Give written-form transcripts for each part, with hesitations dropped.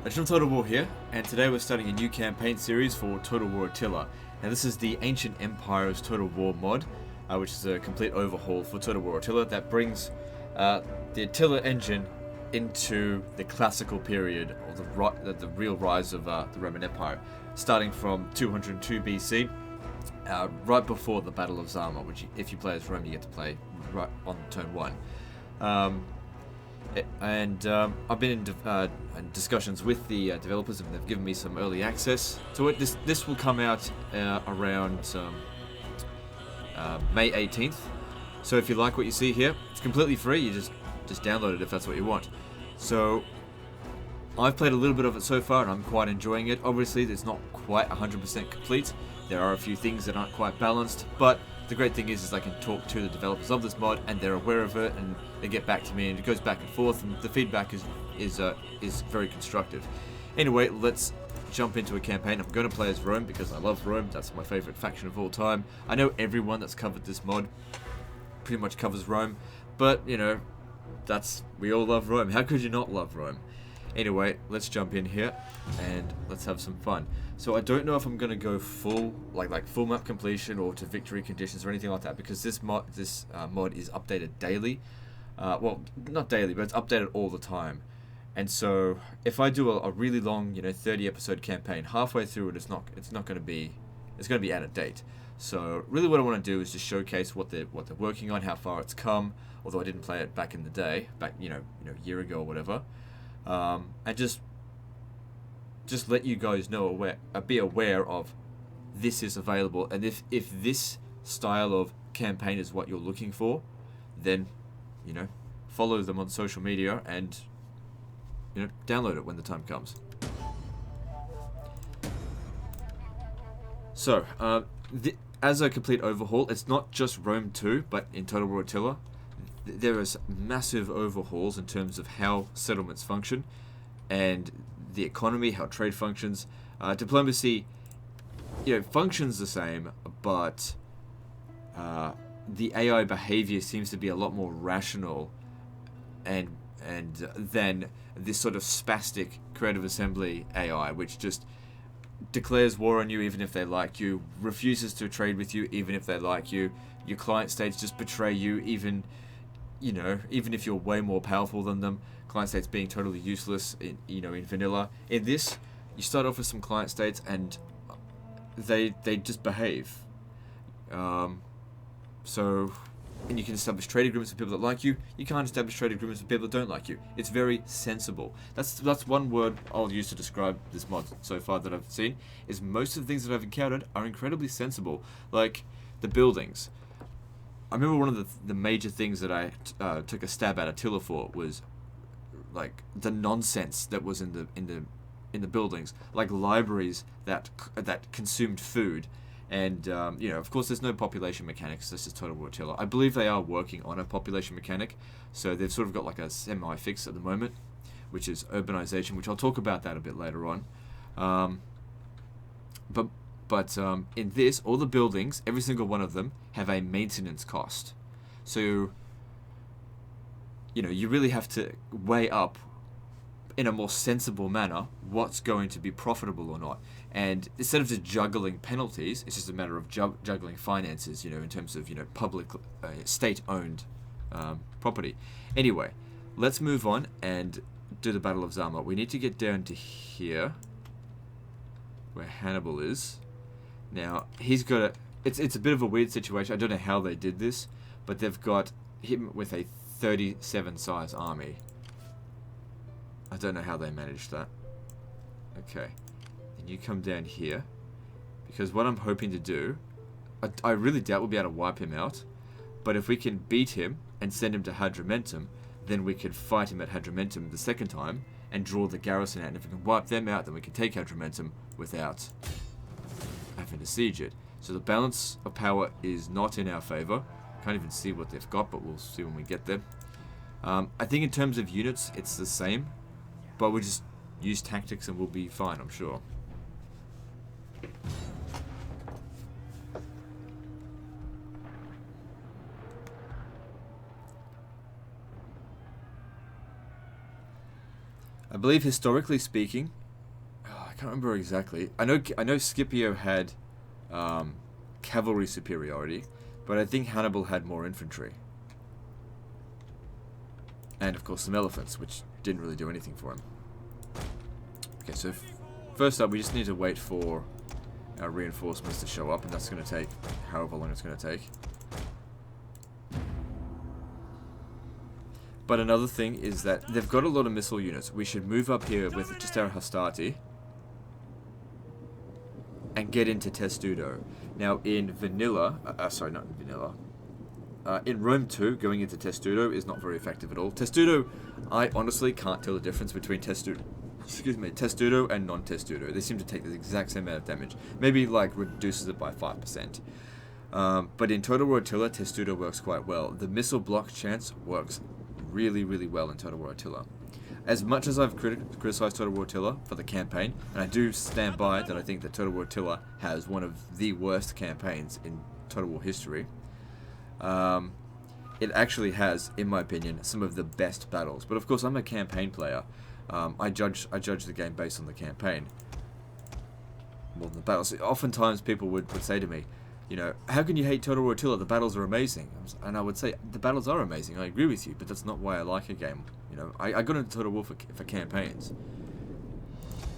Original Total War here, and today we're starting a new campaign series for Total War Attila. Now this is the Ancient Empire's Total War mod, which is a complete overhaul for Total War Attila that brings the Attila engine into the classical period, or the real rise of the Roman Empire, starting from 202 BC, right before the Battle of Zama, which if you play as Rome you get to play right on turn 1. I've been in discussions with the developers, and they've given me some early access to it. This will come out around May 18th. So if you like what you see here, it's completely free. You just download it if that's what you want. So I've played a little bit of it so far, and I'm quite enjoying it. Obviously, it's not quite 100% complete. There are a few things that aren't quite balanced, but the great thing is I can talk to the developers of this mod, and they're aware of it, and they get back to me, and it goes back and forth, and the feedback is very constructive. Anyway, let's jump into a campaign. I'm going to play as Rome because I love Rome. That's my favorite faction of all time. I know everyone that's covered this mod pretty much covers Rome, but you know, we all love Rome. How could you not love Rome? Anyway, let's jump in here and let's have some fun. So I don't know if I'm gonna go full full map completion or to victory conditions or anything like that, because this mod is updated daily. Well, not daily, but it's updated all the time. And so if I do a really long, 30 episode campaign, halfway through it's gonna be out of date. So really what I want to do is just showcase what they're working on, how far it's come, although I didn't play it back in the day, a year ago or whatever. And just let you guys know, be aware of this is available, and if this style of campaign is what you're looking for, then follow them on social media and download it when the time comes. So as a complete overhaul, it's not just Rome 2, but in Total War Attila there is massive overhauls in terms of how settlements function and the economy, how trade functions. Diplomacy, functions the same, but the AI behavior seems to be a lot more rational and than this sort of spastic creative assembly AI, which just declares war on you even if they like you, refuses to trade with you even if they like you. Your client states just betray you even if you're way more powerful than them. Client states being totally useless in vanilla. In this, you start off with some client states and they just behave. And you can establish trade agreements with people that like you. You can't establish trade agreements with people that don't like you. It's very sensible. That's one word I'll use to describe this mod so far that I've seen, is most of the things that I've encountered are incredibly sensible. Like the buildings. I remember one of the major things that I took a stab at Attila for was like the nonsense that was in the buildings, like libraries that consumed food, and of course there's no population mechanics. This is Total War Attila. I believe they are working on a population mechanic, so they've sort of got like a semi-fix at the moment, which is urbanization, which I'll talk about that a bit later on. But in this, all the buildings, every single one of them, have a maintenance cost. So, you really have to weigh up in a more sensible manner what's going to be profitable or not. And instead of just juggling penalties, it's just a matter of juggling finances, in terms of, public, state-owned property. Anyway, let's move on and do the Battle of Zama. We need to get down to here, where Hannibal is. Now, he's got it's a bit of a weird situation. I don't know how they did this, but they've got him with a 37 size army. I don't know how they managed that. Okay. Then you come down here, because what I'm hoping to do, I really doubt we'll be able to wipe him out, but if we can beat him and send him to Hadrumentum, then we could fight him at Hadrumentum the second time and draw the garrison out. And if we can wipe them out, then we can take Hadrumentum without having to siege it. So the balance of power is not in our favor. Can't even see what they've got, but we'll see when we get there. I think in terms of units, it's the same, but we'll just use tactics and we'll be fine, I'm sure. I believe historically speaking, I can't remember exactly. I know Scipio had cavalry superiority, but I think Hannibal had more infantry. And of course some elephants, which didn't really do anything for him. Okay, so first up we just need to wait for our reinforcements to show up, and that's going to take however long it's going to take. But another thing is that they've got a lot of missile units. We should move up here with just our Hastati and get into Testudo. Now in vanilla, sorry, not in vanilla, in Rome 2, going into Testudo is not very effective at all. Testudo, I honestly can't tell the difference between Testudo and non-Testudo. They seem to take the exact same amount of damage. Maybe like reduces it by 5%. But in Total War Attila, Testudo works quite well. The missile block chance works really, really well in Total War Attila. As much as I've criticized Total War Attila for the campaign, and I do stand by that I think that Total War Attila has one of the worst campaigns in Total War history, it actually has, in my opinion, some of the best battles. But of course, I'm a campaign player. I judge the game based on the campaign more than the battles. Oftentimes people would say to me, you know, how can you hate Total War Attila? The battles are amazing. And I would say, the battles are amazing, I agree with you, but that's not why I like a game. You know, I got into Total War for campaigns.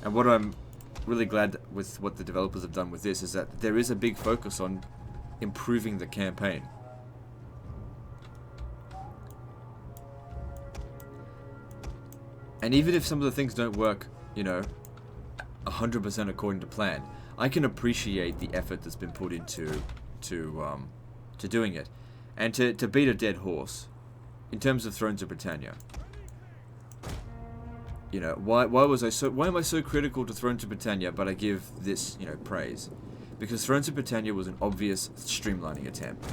And what I'm really glad with what the developers have done with this is that there is a big focus on improving the campaign. And even if some of the things don't work, you know, 100% according to plan, I can appreciate the effort that's been put into doing it. And to beat a dead horse, in terms of Thrones of Britannia, you know, why am I so critical to Thrones of Britannia, but I give this, you know, praise? Because Thrones of Britannia was an obvious streamlining attempt.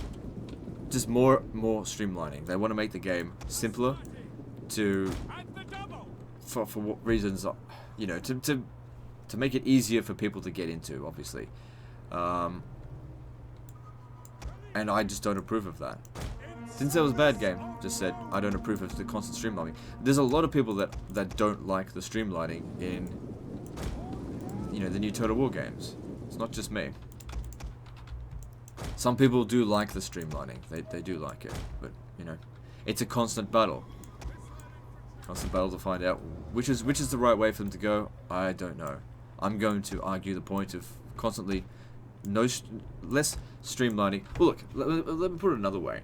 Just more streamlining. They want to make the game simpler for what reasons, you know, to make it easier for people to get into, obviously. And I just don't approve of that. Didn't say it was a bad game, just said I don't approve of the constant streamlining. There's a lot of people that don't like the streamlining in, you know, the new Total War games. It's not just me. Some people do like the streamlining. They do like it, but, you know, it's a constant battle. Constant battle to find out which is the right way for them to go. I don't know. I'm going to argue the point of constantly less streamlining. Well, look, let me put it another way.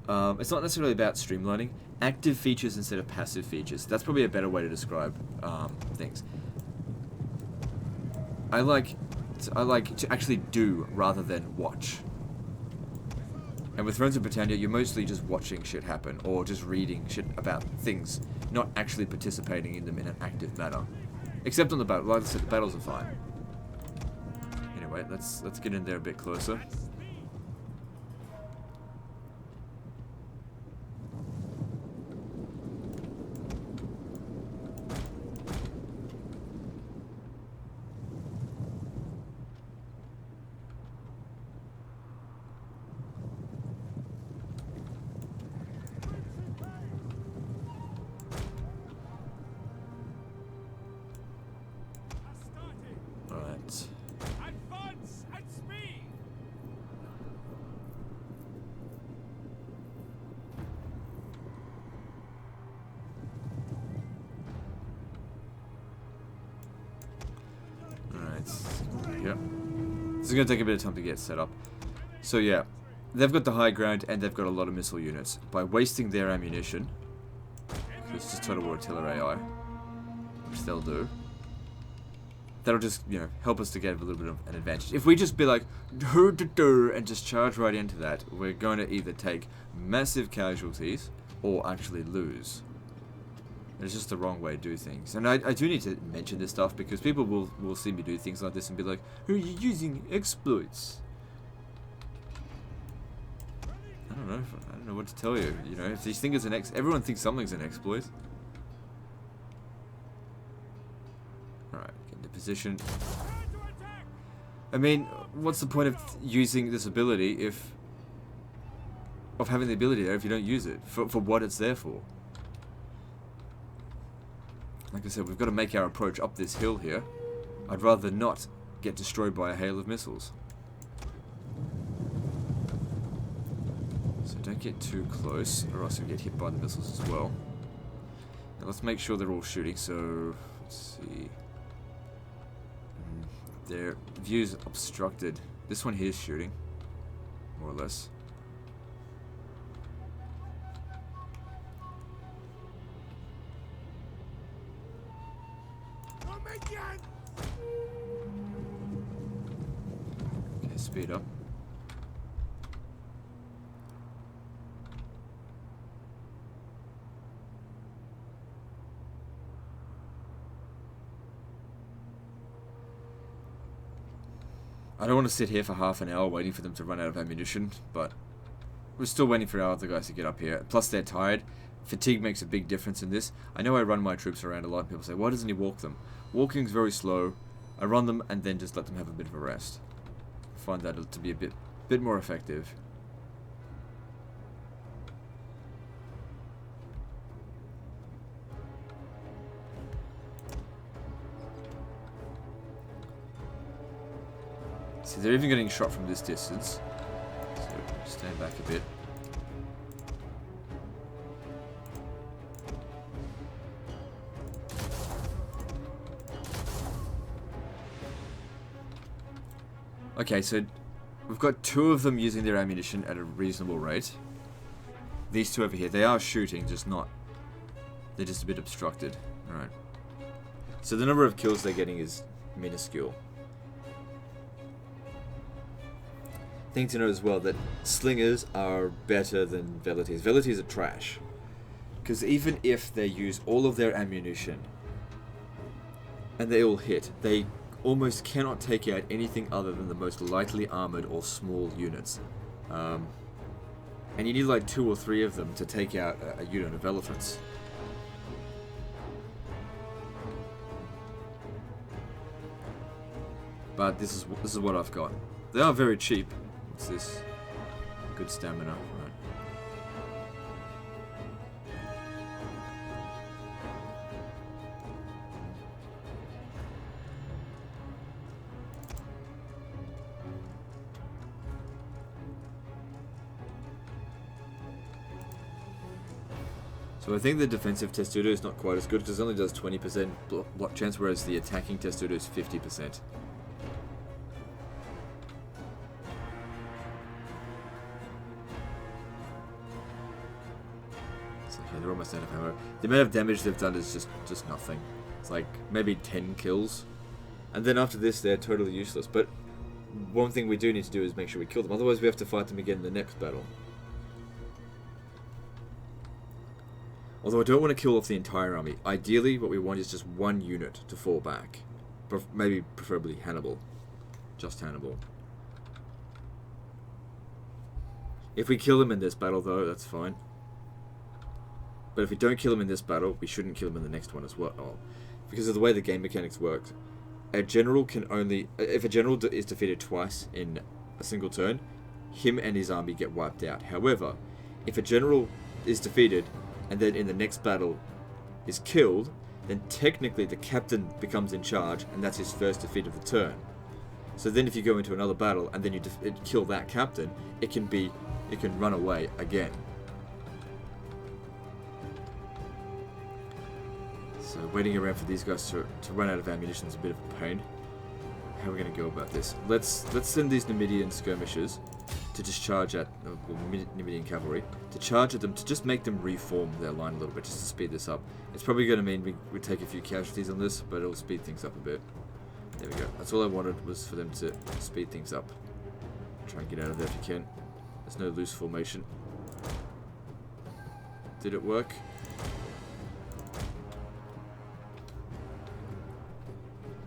It's not necessarily about streamlining. Active features instead of passive features. That's probably a better way to describe things. I like to actually do rather than watch. And with Thrones of Britannia, you're mostly just watching shit happen or just reading shit about things, not actually participating in them in an active manner. Except on the battle. Like I said, the battles are fine. Anyway, let's get in there a bit closer. Yeah. This is going to take a bit of time to get set up. So yeah, they've got the high ground and they've got a lot of missile units. By wasting their ammunition, it's just Total War Attila AI, which they'll do, that'll just, you know, help us to get a little bit of an advantage. If we just be like, and just charge right into that, we're going to either take massive casualties or actually lose. It's just the wrong way to do things. And I do need to mention this stuff because people will see me do things like this and be like, are you using exploits? I don't know what to tell you. You know, if you think it's an everyone thinks something's an exploit. Alright, get into position. I mean, what's the point of using this ability of having the ability there if you don't use it? For what it's there for? Like I said, we've got to make our approach up this hill here. I'd rather not get destroyed by a hail of missiles. So don't get too close, or else you'll get hit by the missiles as well. Now let's make sure they're all shooting, so... let's see... their view's obstructed. This one here is shooting, more or less. Okay, speed up. I don't want to sit here for half an hour waiting for them to run out of ammunition, but we're still waiting for our other guys to get up here. Plus they're tired. Fatigue makes a big difference in this. I know I run my troops around a lot. People say, why doesn't he walk them? Walking's very slow. I run them and then just let them have a bit of a rest. I find that to be a bit more effective. See, they're even getting shot from this distance. So, stand back a bit. Okay, so we've got two of them using their ammunition at a reasonable rate. These two over here, they are shooting, just not... they're just a bit obstructed. Alright. So the number of kills they're getting is minuscule. Thing to note as well that slingers are better than velites. Velites are trash. Because even if they use all of their ammunition and they all hit, they almost cannot take out anything other than the most lightly armored or small units. And you need like 2 or 3 of them to take out a unit of elephants. But this is what I've got. They are very cheap. What's this? Good stamina, right. So I think the defensive testudo is not quite as good because it only does 20% block chance, whereas the attacking testudo is 50%. They're almost out of ammo. The amount of damage they've done is just nothing. It's like maybe 10 kills. And then after this they're totally useless. But one thing we do need to do is make sure we kill them. Otherwise we have to fight them again in the next battle. Although I don't want to kill off the entire army. Ideally what we want is just one unit to fall back. Maybe preferably Hannibal. Just Hannibal. If we kill them in this battle though, that's fine. But if we don't kill him in this battle, we shouldn't kill him in the next one as well. Because of the way the game mechanics work, a general can only... if a general is defeated twice in a single turn, him and his army get wiped out. However, if a general is defeated and then in the next battle is killed, then technically the captain becomes in charge and that's his first defeat of the turn. So then if you go into another battle and then you kill that captain, it can run away again. So waiting around for these guys to run out of ammunition is a bit of a pain. How are we going to go about this? Let's send these Numidian skirmishers to just charge at Numidian cavalry to charge at them to just make them reform their line a little bit just to speed this up. It's probably going to mean we take a few casualties on this, but it'll speed things up a bit. There we go. That's all I wanted was for them to speed things up. Try and get out of there if you can. There's no loose formation. Did it work?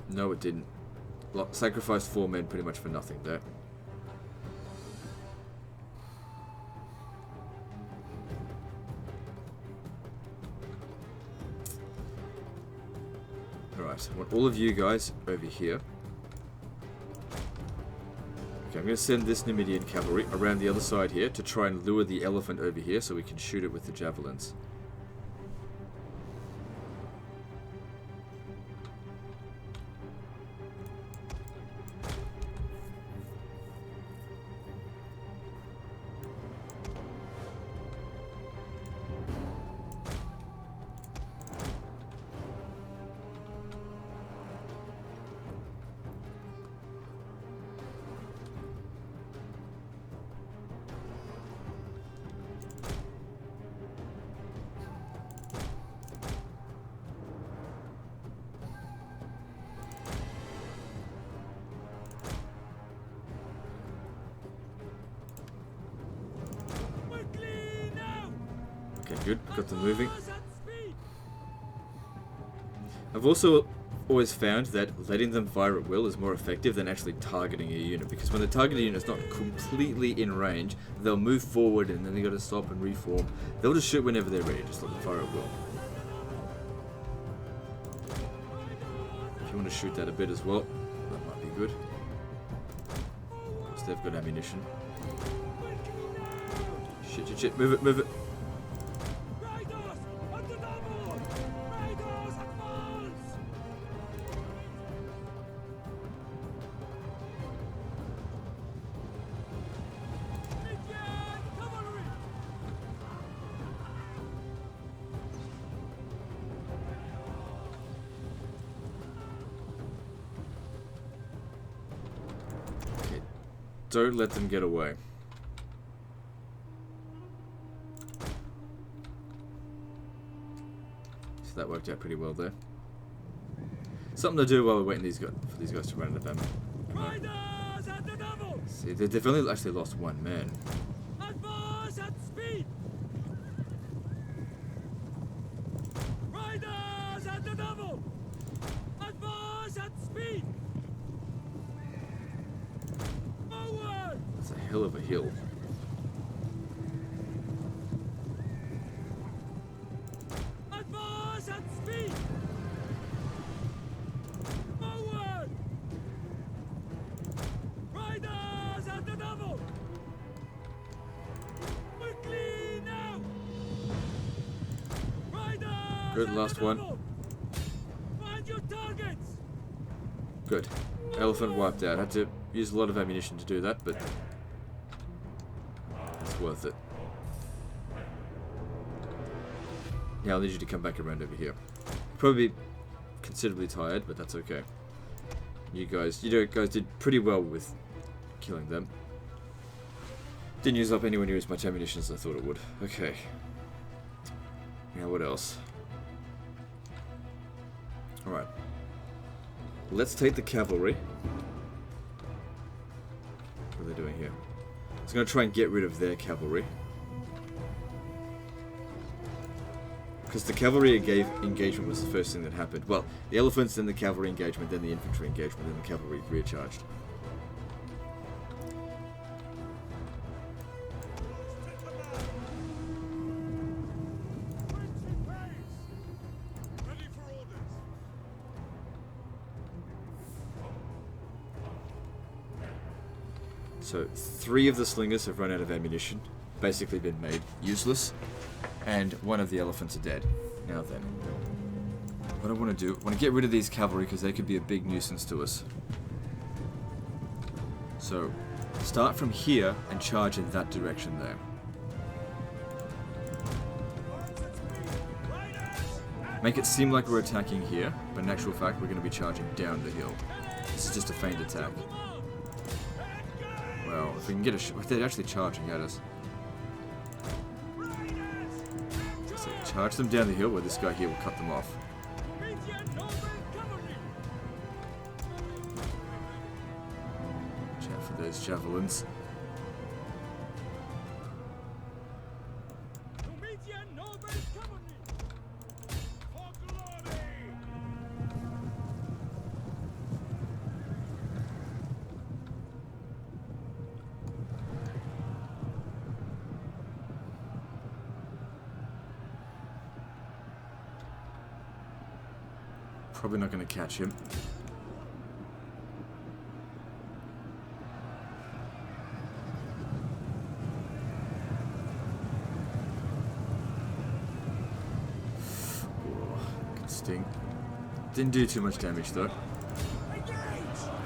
No, it didn't. Sacrificed 4 men pretty much for nothing there. Alright, I want all of you guys over here. Okay, I'm going to send this Numidian cavalry around the other side here to try and lure the elephant over here so we can shoot it with the javelins. good. Got them moving. I've also always found that letting them fire at will is more effective than actually targeting a unit, because when the targeted unit's not completely in range, they'll move forward and then they got to stop and reform. They'll just shoot whenever they're ready, just let them fire at will. If you want to shoot that a bit as well, that might be good. Because they've got ammunition. Shit, shit, shit, move it, move it. Don't let them get away. So that worked out pretty well there. Something to do while we're waiting for these guys to run out of ammo. See, they've only actually lost one man. Advance at speed! Riders at the double! Advance at speed! Forward! That's a hell of a hill. Advance at speed! Forward! Riders at the double! Quickly now! Riders Good, at last the one. double! Find your targets! Good. Elephant wiped out. Had to use a lot of ammunition to do that, but it's worth it. Now I'll need you to come back around over here. Probably considerably tired, but that's okay. You guys did pretty well with killing them. Didn't use up anywhere near as much ammunition as I thought it would. Okay. Now what else? Alright. Let's take the cavalry. What are they doing here? It's going to try and get rid of their cavalry. Because the cavalry engagement was the first thing that happened. Well, the elephants, then the cavalry engagement, then the infantry engagement, then the cavalry recharged. So 3 of the slingers have run out of ammunition, basically been made useless, and 1 of the elephants are dead. Now then, what I want to do, I want to get rid of these cavalry because they could be a big nuisance to us. So start from here and charge in that direction there. Make it seem like we're attacking here, but in actual fact we're going to be charging down the hill. This is just a feigned attack. Well, if we can get a shot, they're actually charging at us. So charge them down the hill where this guy here will cut them off. Watch out for those javelins. Probably not going to catch him. Oh, could sting. Didn't do too much damage though. I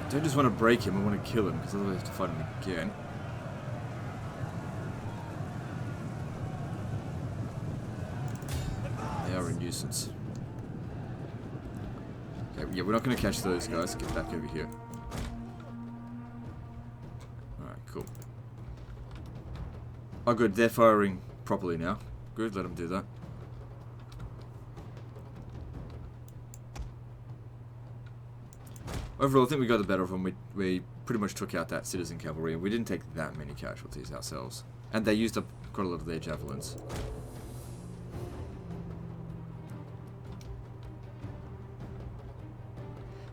don't just want to break him, I want to kill him, because otherwise I have to fight him again. They are a nuisance. Yeah, we're not going to catch those guys. Get back over here. Alright, cool. Oh good, they're firing properly now. Good, let them do that. Overall, I think we got the better of them. We pretty much took out that citizen cavalry, and we didn't take that many casualties ourselves. And they used up quite a lot of their javelins.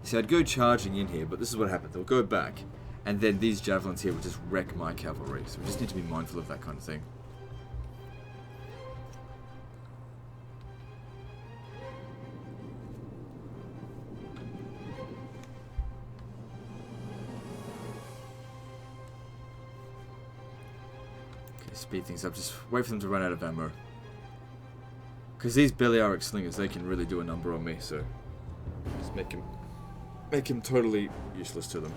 See, I'd go charging in here, but this is what happens. They'll go back, and then these javelins here will just wreck my cavalry. So we just need to be mindful of that kind of thing. Okay, speed things up. Just wait for them to run out of ammo. Because these Balearic slingers, they can really do a number on me, so just make him totally useless to them.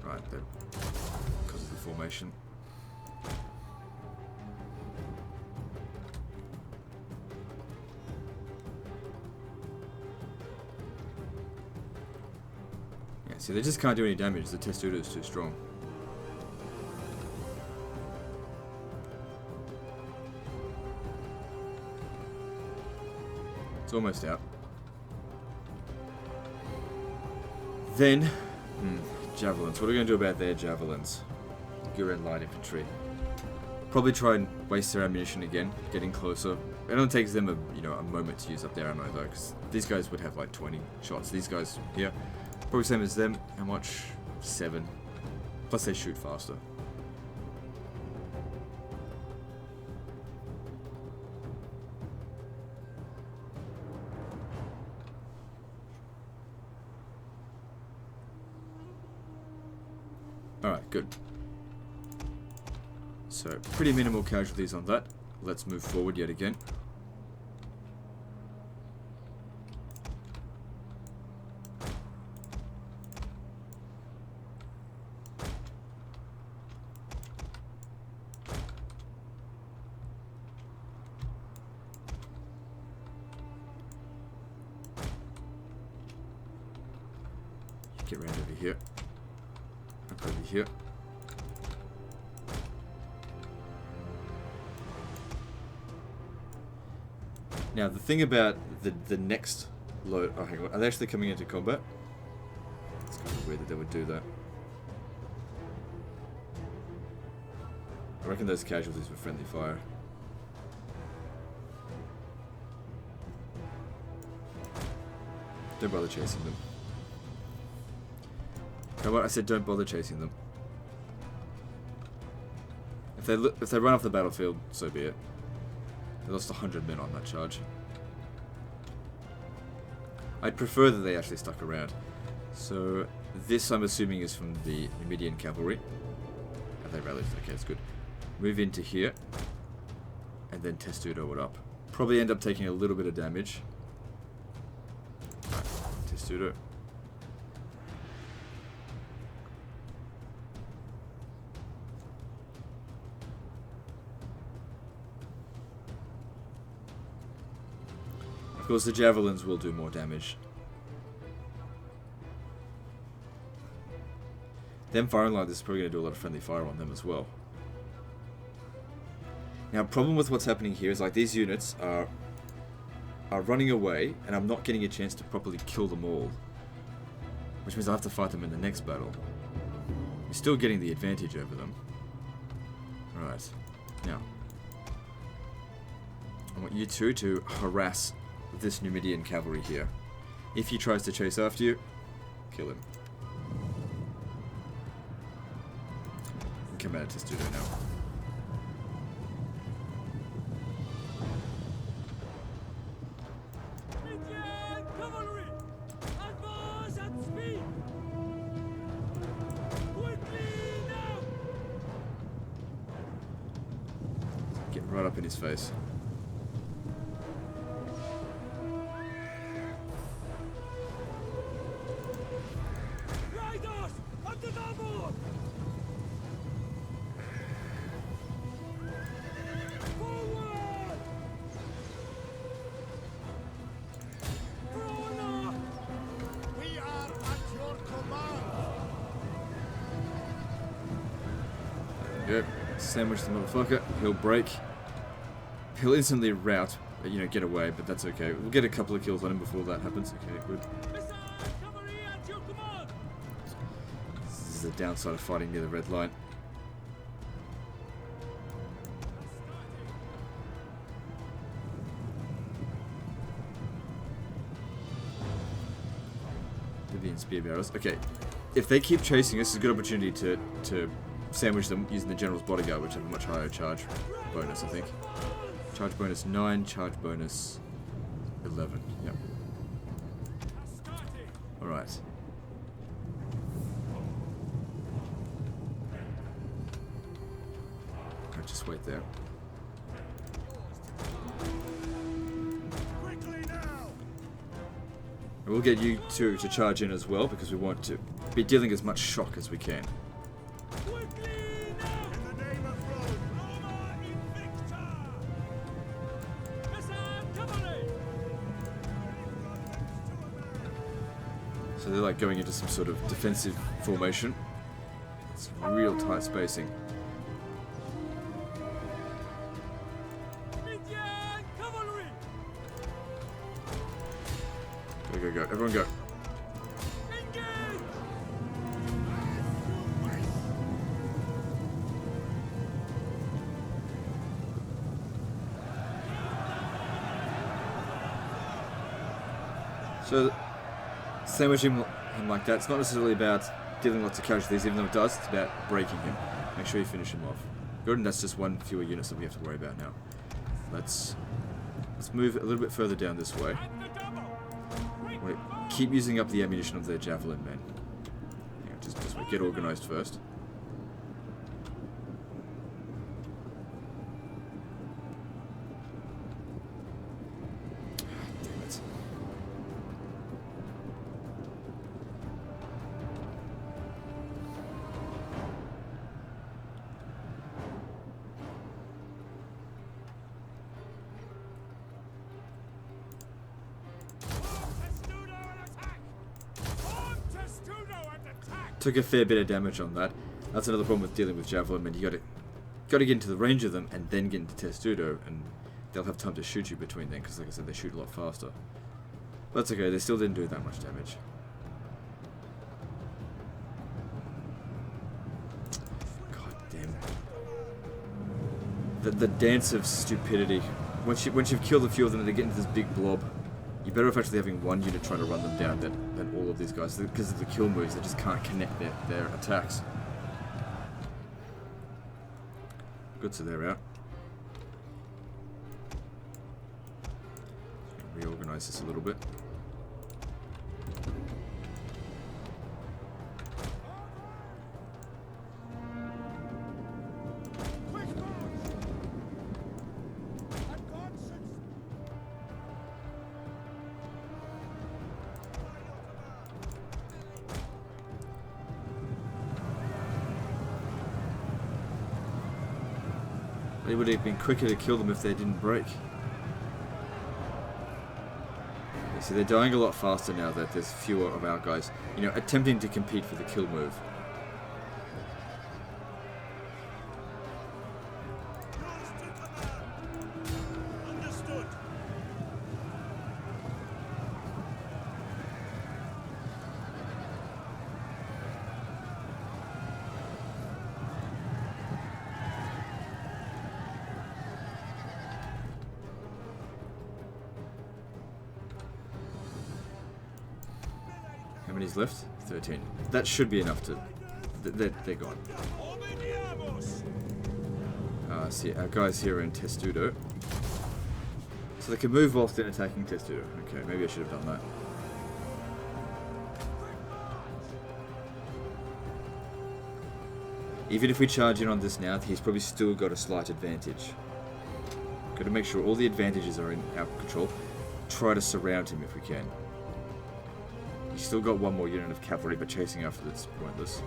Right, because of the formation. Yeah, see, they just can't do any damage. The Testudo is too strong. It's almost out. Then, javelins. What are we going to do about their javelins? Guren light infantry. Probably try and waste their ammunition again, getting closer. It only takes them a moment to use up their ammo though, because these guys would have like 20 shots. These guys here, probably same as them. How much? 7. Plus they shoot faster. Alright, good. So, pretty minimal casualties on that. Let's move forward yet again. Get round over here. Up over here. Now the thing about the next load, oh hang on, are they actually coming into combat? It's kind of weird that they would do that. I reckon those casualties were friendly fire. Don't bother chasing them. You know what? I said don't bother chasing them. If they run off the battlefield, so be it. They lost 100 men on that charge. I'd prefer that they actually stuck around. So this, I'm assuming, is from the Numidian cavalry. Have they rallied? Okay, that's good. Move into here, and then Testudo it up. Probably end up taking a little bit of damage. Right, Testudo. Of course, the javelins will do more damage. Them firing like this is probably going to do a lot of friendly fire on them as well. Now, problem with what's happening here is like these units are running away, and I'm not getting a chance to properly kill them all, which means I have to fight them in the next battle. You're still getting the advantage over them. Alright, now I want you two to harass this Numidian cavalry here. If he tries to chase after you, kill him. And come out of Testudo now. Indian cavalry! Advance at speed! Quickly now! Get right up in his face. Riders! At the double! Forward! Corona! We are at your command. Go. Sandwich the motherfucker. He'll break. He'll instantly rout, you know, get away, but that's okay. We'll get a couple of kills on him before that happens. Okay, good. This is the downside of fighting near the red line. Vivian spear bearers. Okay, if they keep chasing us, it's a good opportunity to sandwich them using the general's bodyguard, which have a much higher charge bonus, I think. Charge bonus 9, charge bonus 11. Yep. Alright. Alright, just wait there. And we'll get you two to charge in as well, because we want to be dealing as much shock as we can. So they're like going into some sort of defensive formation. It's real tight spacing. Go, go, go. Everyone go. So, sandwiching him like that, it's not necessarily about dealing lots of casualties, even though it does, it's about breaking him. Make sure you finish him off. Good, and that's just one fewer units that we have to worry about now. Let's move a little bit further down this way. Wait, keep using up the ammunition of their javelin men. Yeah, just get organized first. Damn it. Took a fair bit of damage on that. That's another problem with dealing with javelin men. You gotta get into the range of them and then get into testudo, and they'll have time to shoot you between then, because like I said, they shoot a lot faster. But that's okay, they still didn't do that much damage. God damn. The dance of stupidity. Once you've killed a few of them and they get into this big blob, you're better off actually having one unit trying to run them down than all of these guys. Because of the kill moves, they just can't connect their attacks. Good, so they're out. Reorganize this a little bit. It would have been quicker to kill them if they didn't break. You see, they're dying a lot faster now that there's fewer of our guys, you know, attempting to compete for the kill move. How many's left? 13. That should be enough to... They're gone. See, our guys here are in Testudo. So they can move whilst they're attacking Testudo. Okay, maybe I should have done that. Even if we charge in on this now, he's probably still got a slight advantage. Got to make sure all the advantages are in our control. Try to surround him if we can. He's still got one more unit of cavalry, but chasing after that's pointless.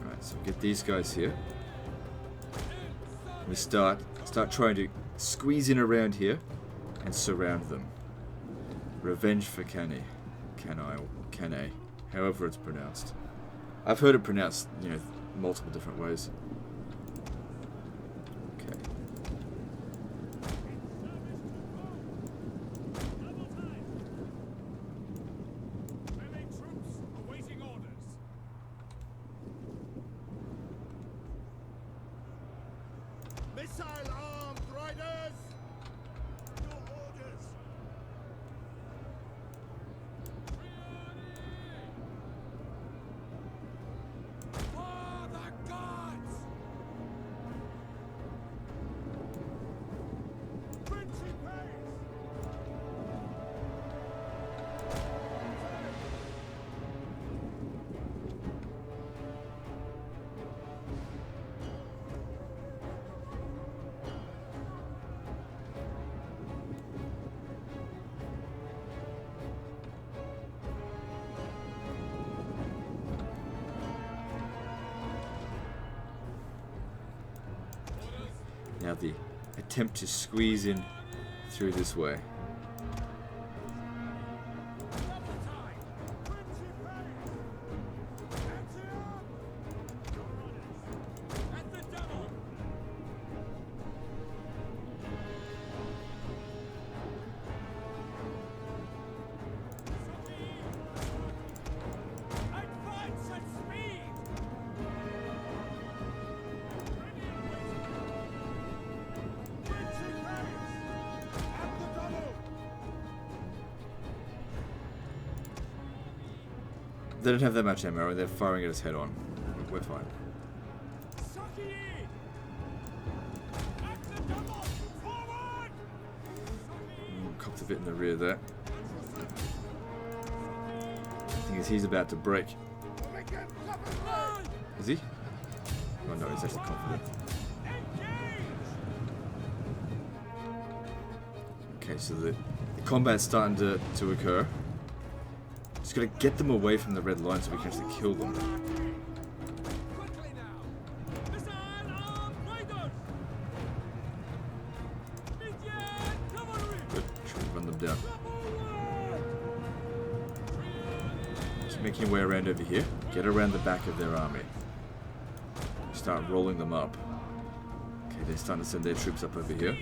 Alright, so we get these guys here. We start trying to squeeze in around here and surround them. Revenge for Cannae. Cannae. However it's pronounced. I've heard it pronounced, you know, multiple different ways. Okay. Missile-armed riders! Your orders! For the gods! Principes! Now the attempt to squeeze in through this way. They don't have that much ammo, and they're firing at us head on. We're fine. Copped a bit in the rear there. The thing is, he's about to break. Is he? Oh no, he's actually confident. Okay, so the combat's starting to occur. Just gotta get them away from the red line so we can actually kill them. Good, try to run them down. Keep making your way around over here. Get around the back of their army. Start rolling them up. Okay, they're starting to send their troops up over here.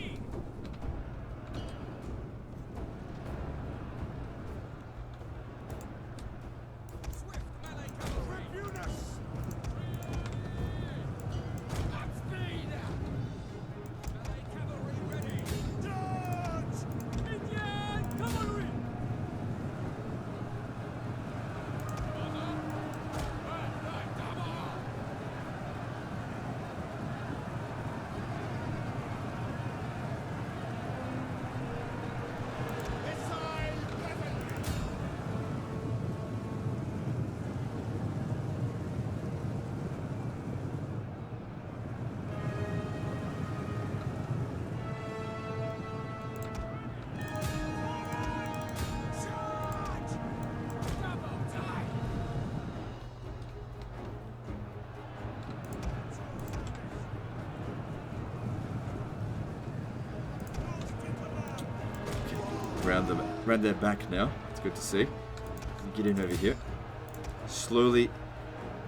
Round their back now. It's good to see. Get in over here. Slowly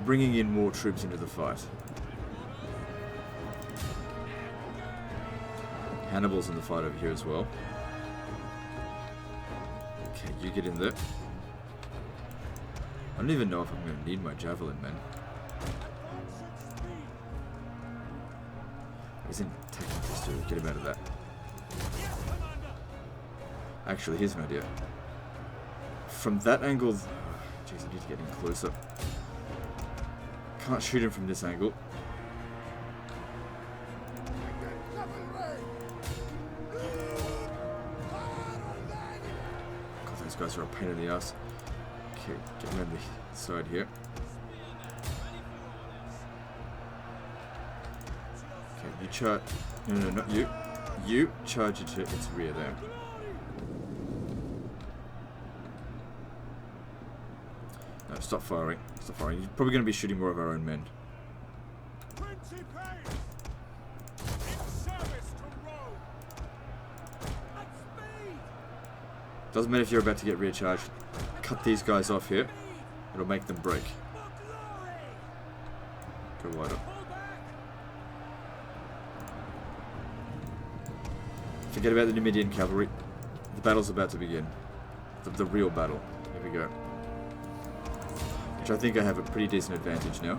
bringing in more troops into the fight. Hannibal's in the fight over here as well. Okay, you get in there. I don't even know if I'm going to need my javelin, man. He's in taking this to get him out of that. Actually, here's an idea. From that angle... Jeez, I need to get in closer. Can't shoot him from this angle. God, those guys are a pain in the ass. Okay, get around the side here. Okay, you charge... No, not you. You charge it to its rear there. No, stop firing. Stop firing. You're probably going to be shooting more of our own men. Doesn't matter if you're about to get rear charged. Cut these guys off here. It'll make them break. Go wider. Forget about the Numidian cavalry. The battle's about to begin. The real battle. Here we go. Which I think I have a pretty decent advantage now.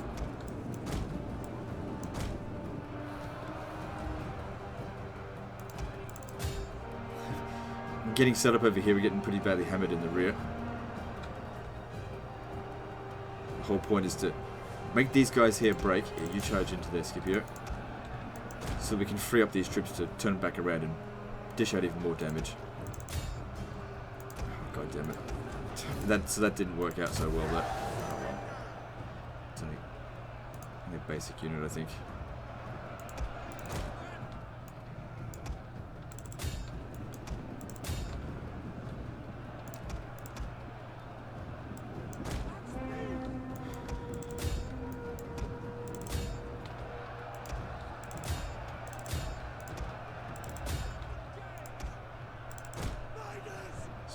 I'm getting set up over here. We're getting pretty badly hammered in the rear. The whole point is to make these guys here break. Yeah, you charge into their Scipio. So we can free up these troops to turn back around and dish out even more damage. God damn it. So that didn't work out so well. That it's only a basic unit, I think.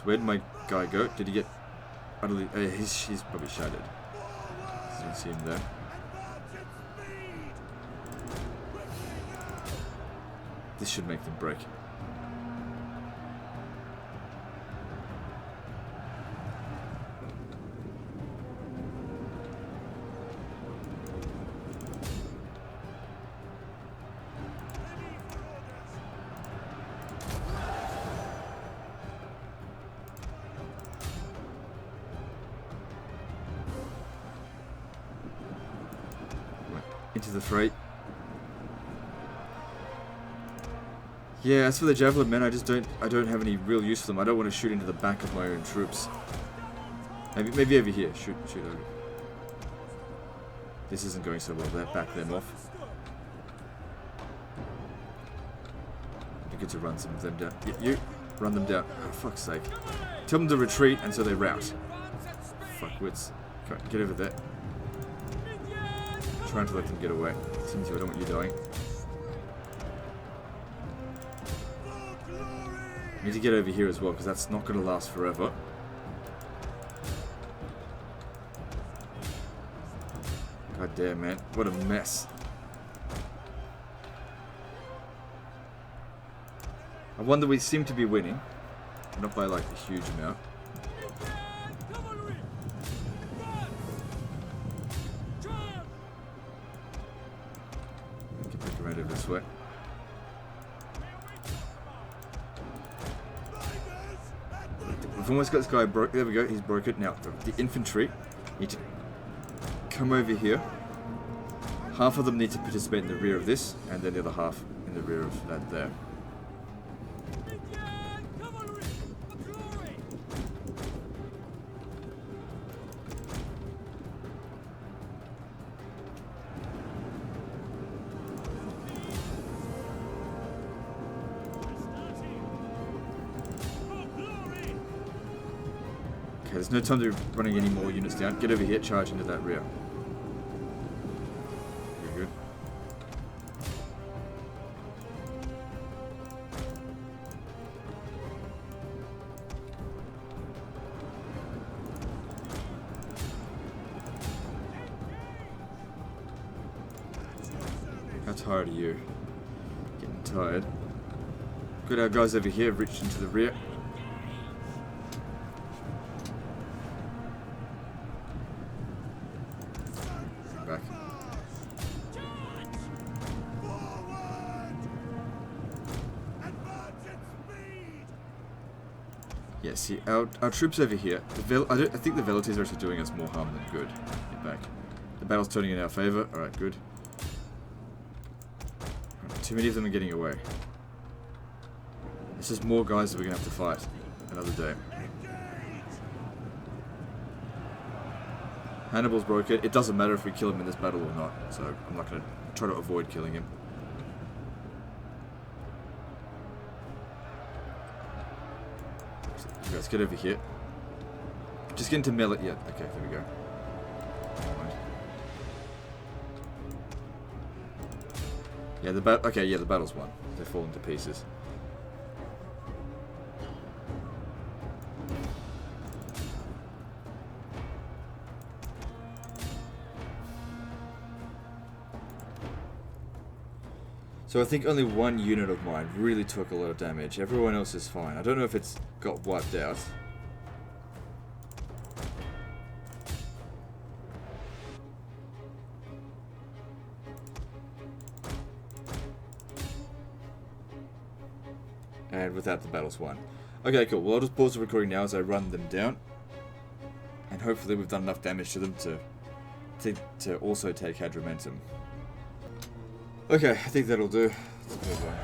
Where did my guy go? Did he get utterly... he's probably shattered. Didn't see him there. This should make them break. Into the freight. Yeah, as for the javelin men, I don't have any real use for them. I don't want to shoot into the back of my own troops. Maybe over here. Shoot over. This isn't going so well. Back them off. Be good to run some of them down. You run them down. Oh, fuck's sake. Tell them to retreat, and so they rout. Fuckwits. Get over there. Trying to let them get away. Seems I don't want you dying. Need to get over here as well, because that's not going to last forever. God damn, man. What a mess. I wonder, we seem to be winning. Not by like a huge amount. This way. We've almost got this guy broke. There we go. He's broken. Now the infantry need to come over here. Half of them need to participate in the rear of this, and then the other half in the rear of that there. There's no time to be running any more units down. Get over here, charge into that rear. Very good. How tired are you? Getting tired. Good, our guys over here have reached into the rear. Back. Yeah, see, our troops over here, I think the Velators are actually doing us more harm than good. Get back. The battle's turning in our favour. Alright, good. Too many of them are getting away. This is more guys that we're going to have to fight another day. Hannibal's broken. It doesn't matter if we kill him in this battle or not, so I'm not going to try to avoid killing him. You guys get over here. Just get into melee. Yeah, okay, there we go. Yeah, the battle's won. They're falling to pieces. So I think only one unit of mine really took a lot of damage. Everyone else is fine. I don't know if it's got wiped out. And without the battle's won. Okay, cool. Well, I'll just pause the recording now as I run them down. And hopefully we've done enough damage to them to also take Hadrumentum. Okay, I think that'll do. Let's move on.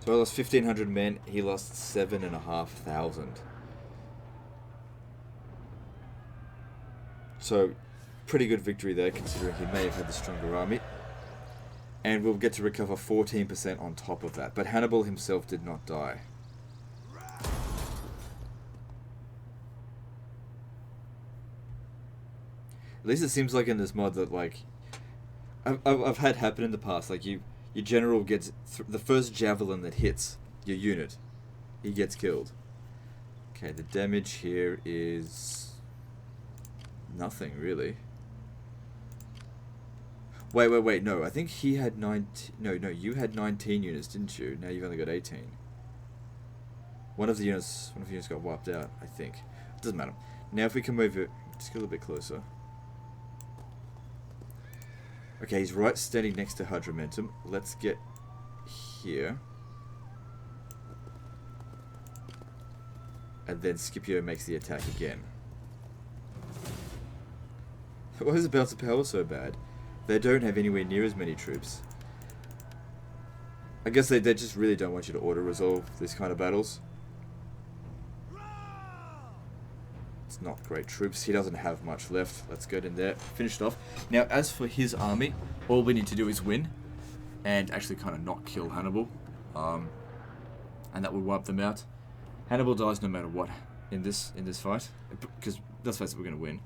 So I lost 1,500 men, he lost 7,500. So, pretty good victory there, considering he may have had the stronger army. And we'll get to recover 14% on top of that. But Hannibal himself did not die. At least it seems like in this mod that, like, I've had happen in the past, like, your general gets, the first javelin that hits your unit, he gets killed. Okay, the damage here is nothing, really. Wait, no, I think he had 19, no, you had 19 units, didn't you? Now you've only got 18. One of the units got wiped out, I think. Doesn't matter. Now if we come over, just get a little bit closer. Okay, he's right standing next to Hadrumentum. Let's get here. And then Scipio makes the attack again. Why is the bounce of power so bad? They don't have anywhere near as many troops. I guess they just really don't want you to auto-resolve these kind of battles. It's not great troops. He doesn't have much left. Let's go in there. Finished off. Now, as for his army, all we need to do is win. And actually kind of not kill Hannibal. And that will wipe them out. Hannibal dies no matter what in this fight. Because, let's face it, we're going to win.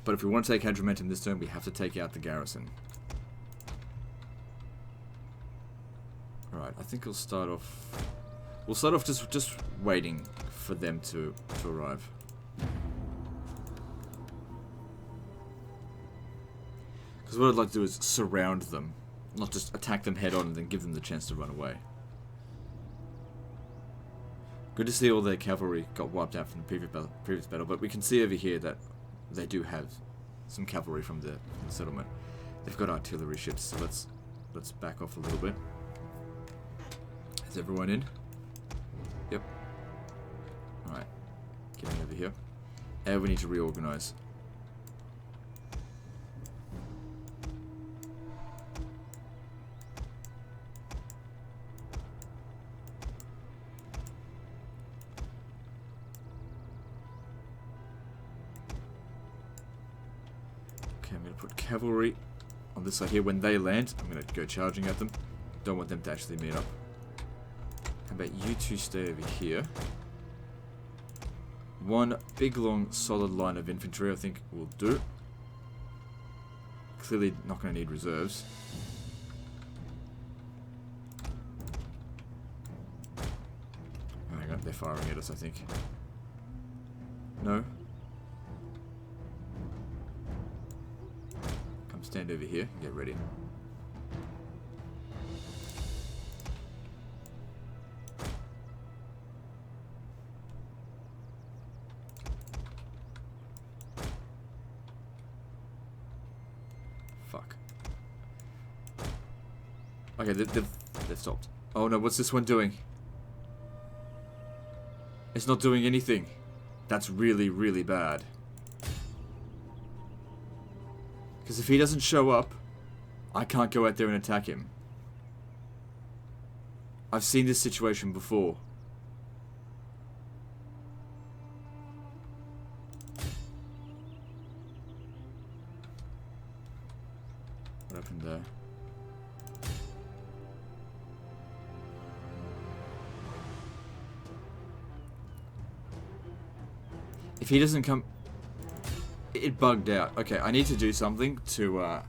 But if we want to take Hadrumentum this turn, we have to take out the garrison. Alright, I think we'll start off... We'll start off just waiting for them to arrive. Because what I'd like to do is surround them. Not just attack them head on and then give them the chance to run away. Good to see all their cavalry got wiped out from the previous battle, but we can see over here that they do have some cavalry from the settlement. They've got artillery ships, so let's back off a little bit. Is everyone in? Yep. Alright. Getting over here. And we need to reorganize. Okay, I'm going to put cavalry on this side here. When they land, I'm going to go charging at them. Don't want them to actually meet up. How about you two stay over here? One big, long, solid line of infantry, I think, will do. Clearly not going to need reserves. Oh, hang on, they're firing at us, I think. No? Come stand over here and get ready. Fuck. Okay, they've stopped. Oh no, what's this one doing? It's not doing anything. That's really, really bad. Because if he doesn't show up, I can't go out there and attack him. I've seen this situation before. What happened there? If he doesn't come... It bugged out. Okay, I need to do something to...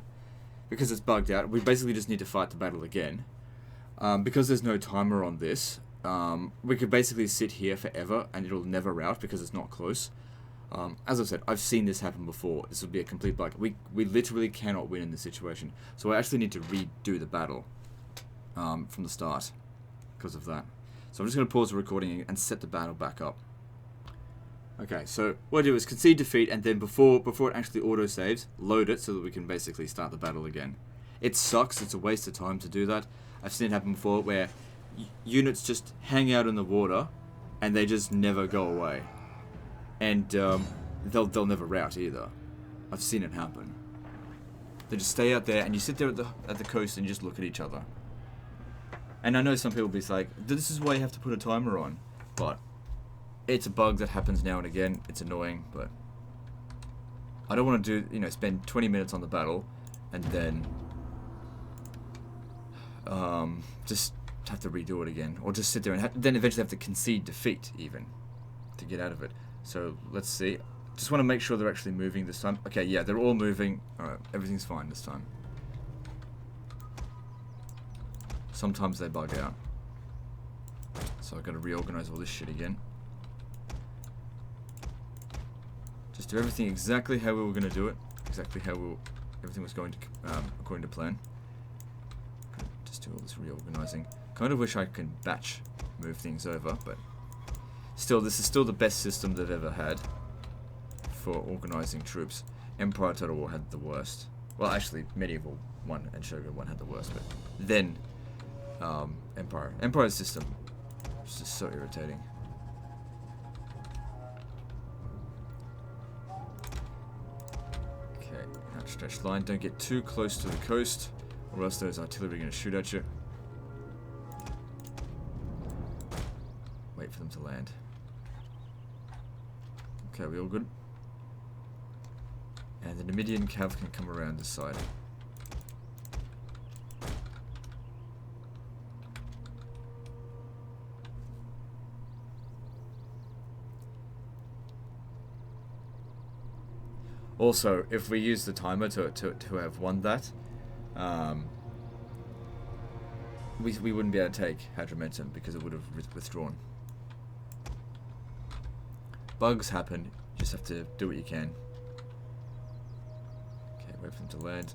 because it's bugged out, we basically just need to fight the battle again. Because there's no timer on this, we could basically sit here forever and it'll never rout because it's not close. As I said, I've seen this happen before. This would be a complete bug. We literally cannot win in this situation. So I actually need to redo the battle from the start because of that. So I'm just going to pause the recording and set the battle back up. Okay, so what I do is concede defeat, and then before it actually auto-saves, load it so that we can basically start the battle again. It sucks. It's a waste of time to do that. I've seen it happen before where units just hang out in the water and they just never go away. And they'll never rout either. I've seen it happen. They just stay out there, and you sit there at the coast and you just look at each other. And I know some people will be like, this is why you have to put a timer on. But it's a bug that happens now and again. It's annoying, but I don't want to do, spend 20 minutes on the battle and then just have to redo it again, or just sit there and then eventually have to concede defeat even to get out of it. So let's see. Just want to make sure they're actually moving this time. Okay, yeah, they're all moving. Alright, everything's fine this time. Sometimes they bug out. So I've got to reorganize all this shit again. Just do everything exactly how we were going to do it. Exactly how everything was going to, according to plan. Just do all this reorganizing. Kind of wish I could batch move things over, but still, this is still the best system they've ever had for organizing troops. Empire Total War had the worst. Well, actually, Medieval 1 and Shogun 1 had the worst, but then Empire's system was just so irritating. Okay, outstretched line. Don't get too close to the coast, or else those artillery are going to shoot at you. Wait for them to land. Okay, we all good? And the Numidian cav can come around this side. Also, if we use the timer to have won that, we wouldn't be able to take Hadrumentum because it would have withdrawn. Bugs happen, you just have to do what you can. Okay, wait for them to land.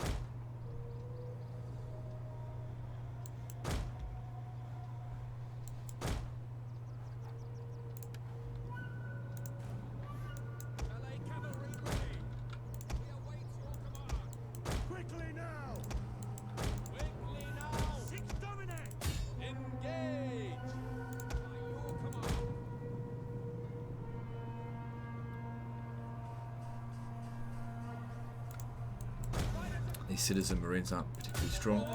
These citizen marines aren't particularly strong.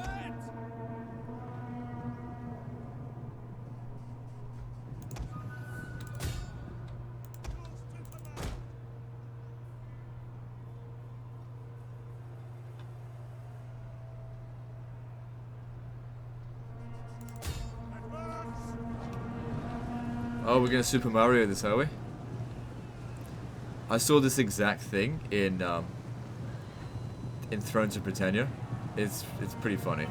Oh, we're gonna Super Mario this, are we? I saw this exact thing in Thrones of Britannia. It's pretty funny.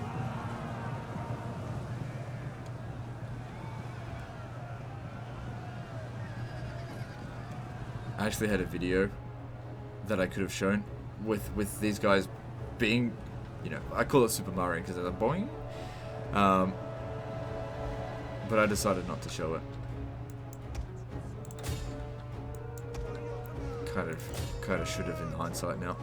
I actually had a video that I could have shown with these guys being, I call it Super Mario because they're boing. But I decided not to show it. Kind of should have in hindsight now.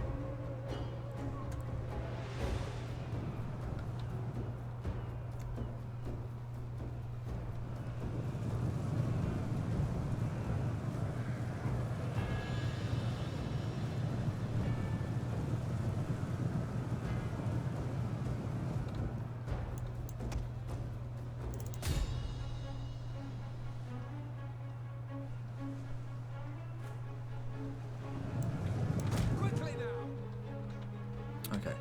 Okay,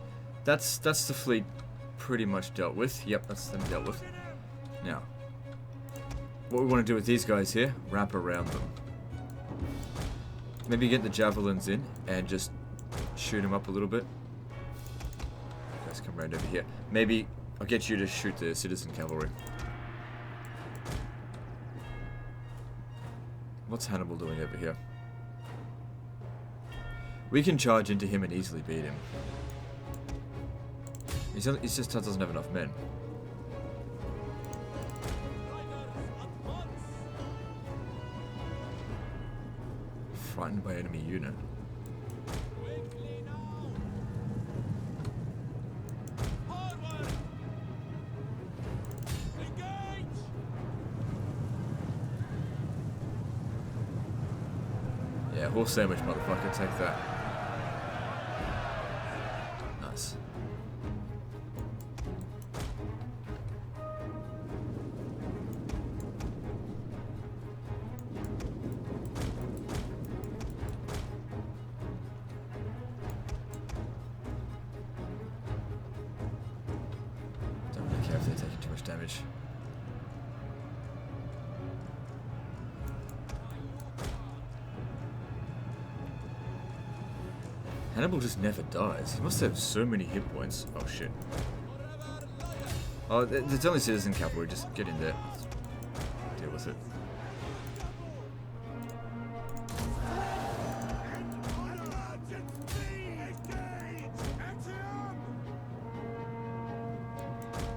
that's the fleet pretty much dealt with. Yep, that's them dealt with. Now, what we want to do with these guys here, wrap around them. Maybe get the javelins in and just shoot them up a little bit. You guys come around over here. Maybe I'll get you to shoot the citizen cavalry. What's Hannibal doing over here? We can charge into him and easily beat him. He just doesn't have enough men. Frightened by enemy unit. Yeah, horse sandwich, motherfucker, take that. Nice. Don't really care if they're taking too much damage. Hannibal just never dies. He must have so many hit points. Oh shit. Oh, there's only citizen cavalry. Just get in there. Deal with it.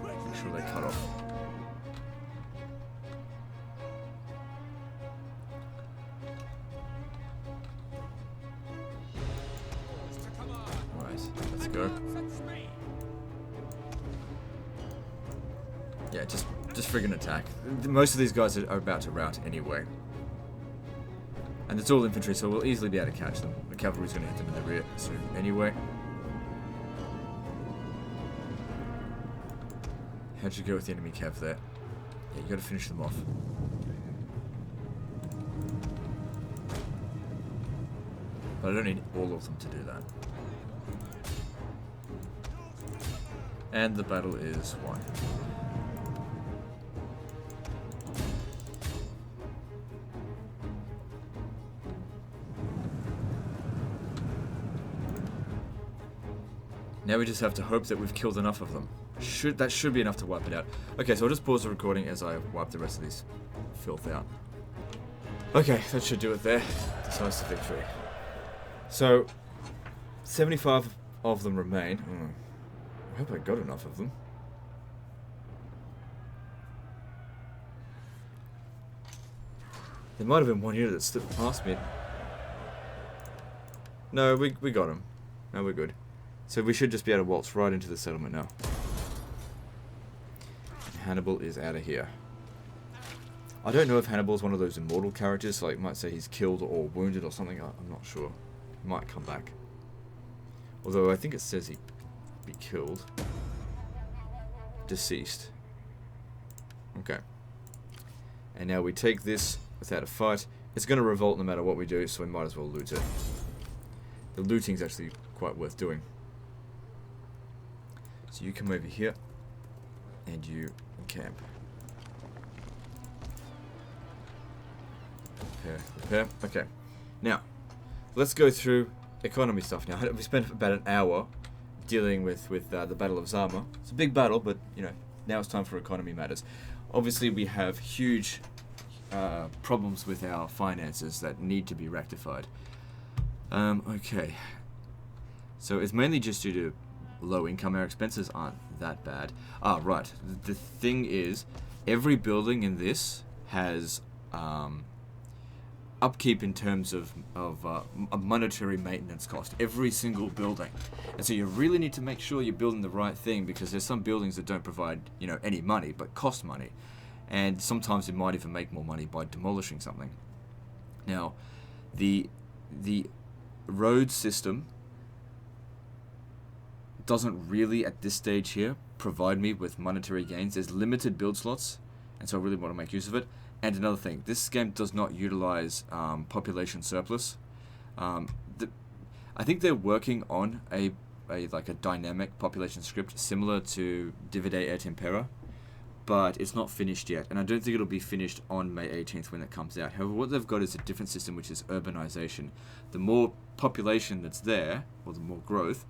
Make sure they cut off. Let's go. Yeah, just friggin' attack. Most of these guys are about to rout anyway. And it's all infantry, so we'll easily be able to catch them. The cavalry's gonna hit them in the rear soon anyway. How'd you go with the enemy cav there? Yeah, you gotta finish them off. But I don't need all of them to do that. And the battle is won. Now we just have to hope that we've killed enough of them. That should be enough to wipe it out. Okay, so I'll just pause the recording as I wipe the rest of these filth out. Okay, that should do it there. Decisive victory. So, 75 of them remain. I hope I got enough of them. There might have been one unit that slipped past me. No, we got him. No, we're good. So we should just be able to waltz right into the settlement now. Hannibal is out of here. I don't know if Hannibal's one of those immortal characters, so like, might say he's killed or wounded or something. I'm not sure. He might come back. Although I think it says he be killed. Deceased. Okay. And now we take this without a fight. It's going to revolt no matter what we do, so we might as well loot it. The looting's actually quite worth doing. So you come over here and you camp. Repair. Okay. Now, let's go through economy stuff now. We spent about an hour dealing with the Battle of Zama. It's a big battle, but you know, now it's time for economy matters. Obviously, we have huge problems with our finances that need to be rectified. Okay. So it's mainly just due to low income. Our expenses aren't that bad. Ah, right. The thing is, every building in this has upkeep in terms of a monetary maintenance cost. Every single building. And so you really need to make sure you're building the right thing, because there's some buildings that don't provide, you know, any money, but cost money. And sometimes you might even make more money by demolishing something. Now, the road system doesn't really, at this stage here, provide me with monetary gains. There's limited build slots, and so I really want to make use of it. And another thing, this game does not utilize population surplus. I think they're working on a dynamic population script similar to Divide et Impera, but it's not finished yet, and I don't think it'll be finished on May 18th when it comes out. However, what they've got is a different system, which is urbanization. The more population that's there, or the more growth,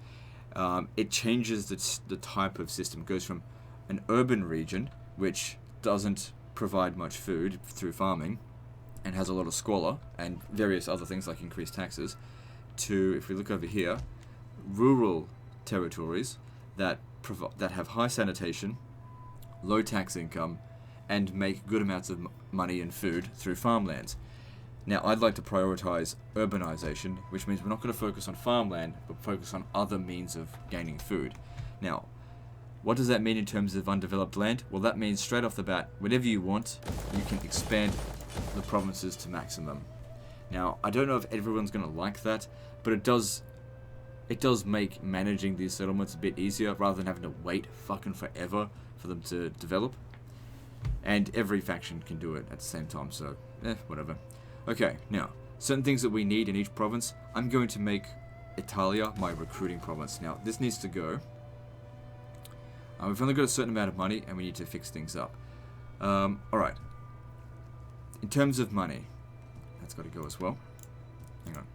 it changes the type of system. It goes from an urban region, which doesn't provide much food through farming, and has a lot of squalor, and various other things like increased taxes, to, if we look over here, rural territories that have high sanitation, low tax income, and make good amounts of money and food through farmlands. Now, I'd like to prioritize urbanization, which means we're not going to focus on farmland, but focus on other means of gaining food. Now, what does that mean in terms of undeveloped land? Well, that means straight off the bat, whenever you want, you can expand the provinces to maximum. Now, I don't know if everyone's going to like that, but it does make managing these settlements a bit easier, rather than having to wait fucking forever for them to develop. And every faction can do it at the same time, so, whatever. Okay, now, certain things that we need in each province. I'm going to make Attila my recruiting province. Now, this needs to go. We've only got a certain amount of money, and we need to fix things up. Alright. In terms of money, that's got to go as well. Hang on.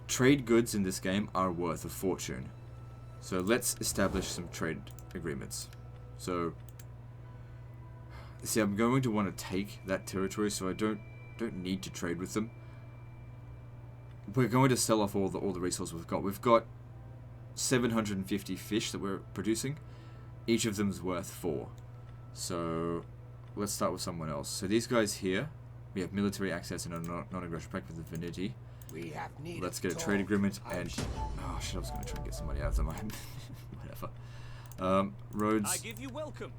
Trade goods in this game are worth a fortune. So let's establish some trade agreements. So, see, I'm going to want to take that territory, so I don't need to trade with them. We're going to sell off all the resources we've got. We've got 750 fish that we're producing. Each of them is worth 4. So let's start with someone else. So these guys here, we have military access and a non-aggression pact with Affinity. Let's get a trade agreement and... Oh shit, I was going to try and get some money out of them. Whatever. Roads. I give you welcome.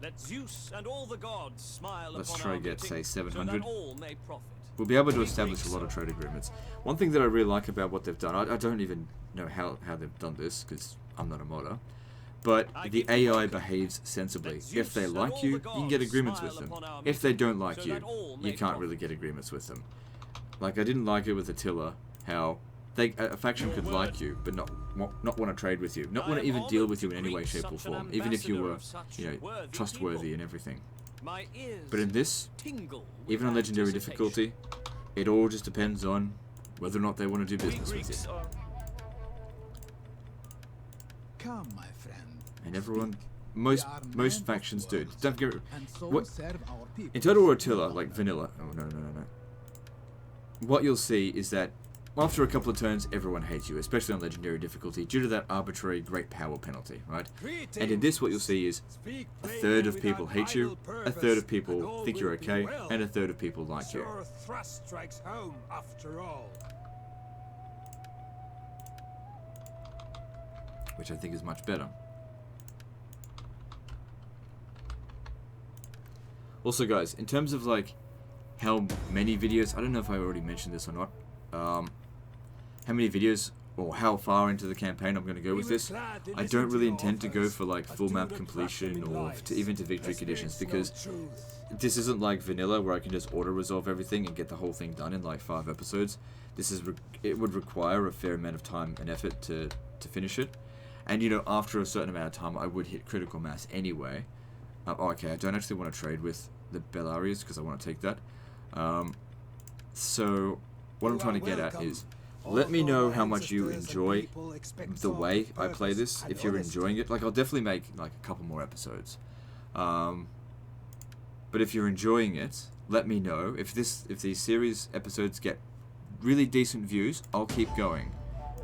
Let Zeus and all the gods smile. Let's try and get, say, 700. So that all may profit. We'll be able to establish a lot of trade agreements. One thing that I really like about what they've done, I don't even know how they've done this, because I'm not a modder, but the AI behaves sensibly. If they like you, you can get agreements with them. If they don't like you, you can't really get agreements with them. Like, I didn't like it with Attila, how a faction could like you, but not want to trade with you, not want to even deal with you in any way, shape, or form, even if you were, trustworthy and everything. But in this, even on legendary difficulty, it all just depends on whether or not they want to do business with you. Come, my friend. And everyone, most factions do. Don't get what in Total War Attila, like vanilla. Oh no. What you'll see is that after a couple of turns, everyone hates you, especially on legendary difficulty, due to that arbitrary great power penalty, right? And in this, what you'll see is a third of people hate you, a third of people think you're okay, and a third of people like you. Thrust strikes home after all. Which I think is much better. Also, guys, in terms of like how many videos, I don't know if I already mentioned this or not. How many videos or how far into the campaign I'm going to go with this. I don't really intend to go for like full map completion or even to victory conditions, because this isn't like vanilla where I can just auto resolve everything and get the whole thing done in like 5 episodes. This is it would require a fair amount of time and effort to finish it. And you know, after a certain amount of time, I would hit critical mass anyway. Okay, I don't actually want to trade with the Belarius because I want to take that. So what I'm trying to get at is, let me know how much you enjoy the way I play this. If you're enjoying it, like I'll definitely make like a couple more episodes. But if you're enjoying it, let me know. If these series episodes get really decent views, I'll keep going.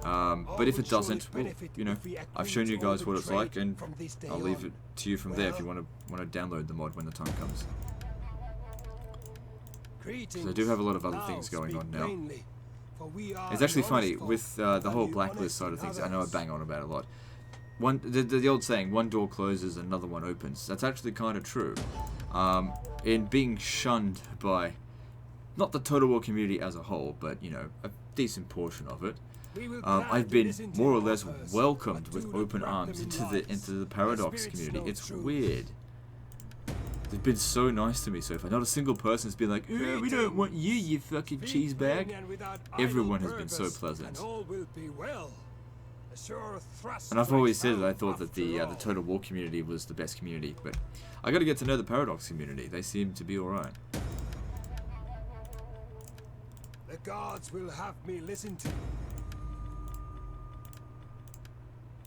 But if it doesn't, well, you know, I've shown you guys what it's like, and I'll leave it to you from there if you want to download the mod when the time comes. So I do have a lot of other things going on now. It's actually funny with the whole blacklist side of things. I know I bang on about it a lot. The old saying, one door closes, another one opens. That's actually kind of true. In being shunned by not the Total War community as a whole, but you know, a decent portion of it. I've been more or less welcomed with open arms into the Paradox community. It's weird. They've been so nice to me so far. Not a single person's been like, oh, we don't want you, you fucking cheese bag. Everyone has been so pleasant. And I've always said that I thought that the Total War community was the best community, but I got to get to know the Paradox community. They seem to be alright. The gods will have me listen to.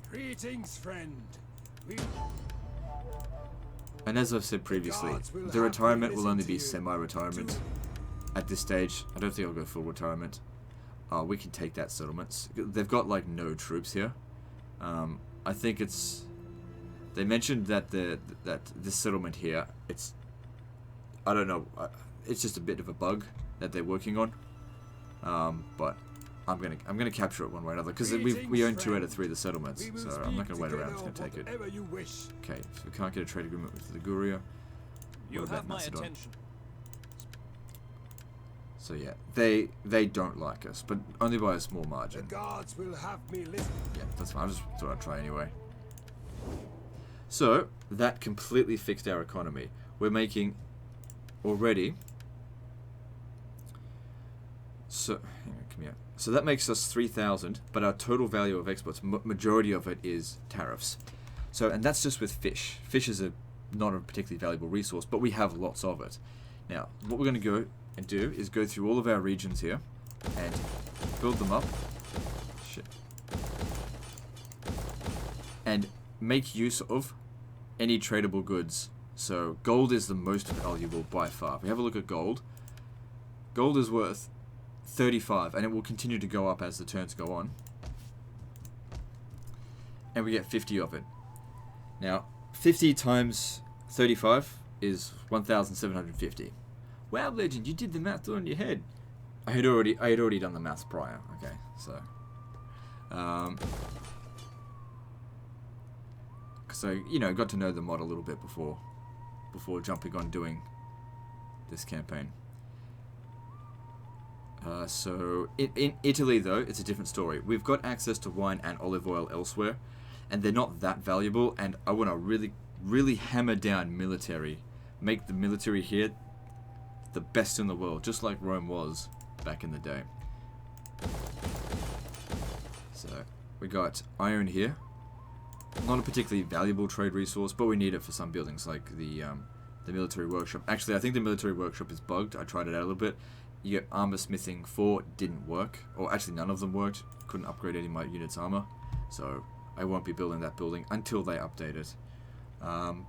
Greetings, friend. And as I've said previously, the retirement will only be semi-retirement. at this stage, I don't think I'll go full retirement. We can take that settlement. They've got like no troops here. I think it's. They mentioned that that this settlement here, it's. I don't know. It's just a bit of a bug that they're working on. But I'm gonna capture it one way or another because we own 2 out of 3 of the settlements, so I'm not gonna wait around. I'm just gonna take it. Okay, so we can't get a trade agreement with the Liguria. You have my attention. So yeah, they don't like us, but only by a small margin. The guards will have me listen. Yeah, that's fine. I just thought I'd try anyway. So that completely fixed our economy. We're making already. So hang on, come here. So that makes us 3,000, but our total value of exports, majority of it is tariffs. So and that's just with fish. Fish is not a particularly valuable resource, but we have lots of it. Now, what we're going to go and do is go through all of our regions here and build them up. Shit. And make use of any tradable goods. So gold is the most valuable by far. If we have a look at gold, gold is worth 35 and it will continue to go up as the turns go on. And we get 50 of it. Now, 50 times 35 is 1,750. Wow, Legend, you did the math all in your head. I had already done the maths prior. Okay, so you know, got to know the mod a little bit before jumping on doing this campaign. So in Italy though, it's a different story. We've got access to wine and olive oil elsewhere, and they're not that valuable. And I want to really hammer down military, make the military here the best in the world, just like Rome was back in the day. So we got iron here, not a particularly valuable trade resource, but we need it for some buildings like the military workshop. Actually, I think the military workshop is bugged. I tried it out a little bit. You get armor smithing 4, didn't work, or actually none of them worked. Couldn't upgrade any of my units' armor, so I won't be building that building until they update it.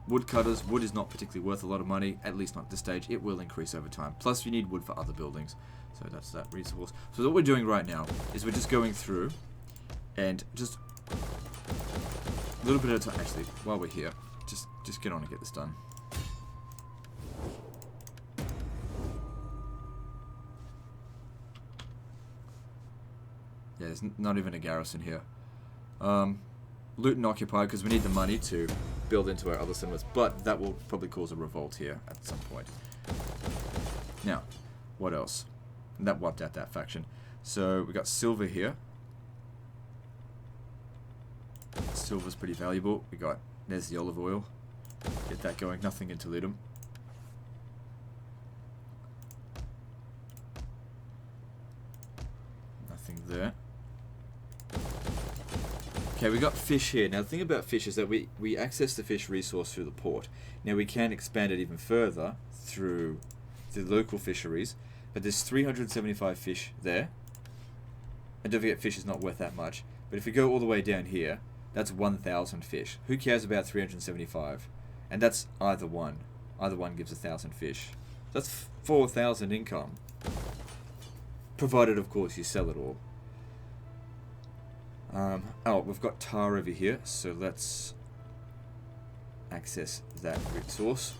Woodcutters, wood is not particularly worth a lot of money, at least not at this stage. It will increase over time. Plus, you need wood for other buildings, so that's that resource. So what we're doing right now is we're just going through and just a little bit at a time. Actually, while we're here, just get on and get this done. Yeah, there's not even a garrison here. Loot and occupy because we need the money to build into our other cinemas, but that will probably cause a revolt here at some point. Now, what else? And that wiped out that faction. So we got silver here. Silver's pretty valuable. We got, there's the olive oil. Get that going. Nothing in Toledo. Nothing there. Okay, we got fish here. Now the thing about fish is that we access the fish resource through the port. Now we can expand it even further through the local fisheries, but there's 375 fish there. And don't forget, fish is not worth that much. But if we go all the way down here, that's 1,000 fish. Who cares about 375? And that's either one. Either one gives 1,000 fish. That's 4,000 income. Provided, of course, you sell it all. Oh, we've got tar over here, so let's access that resource.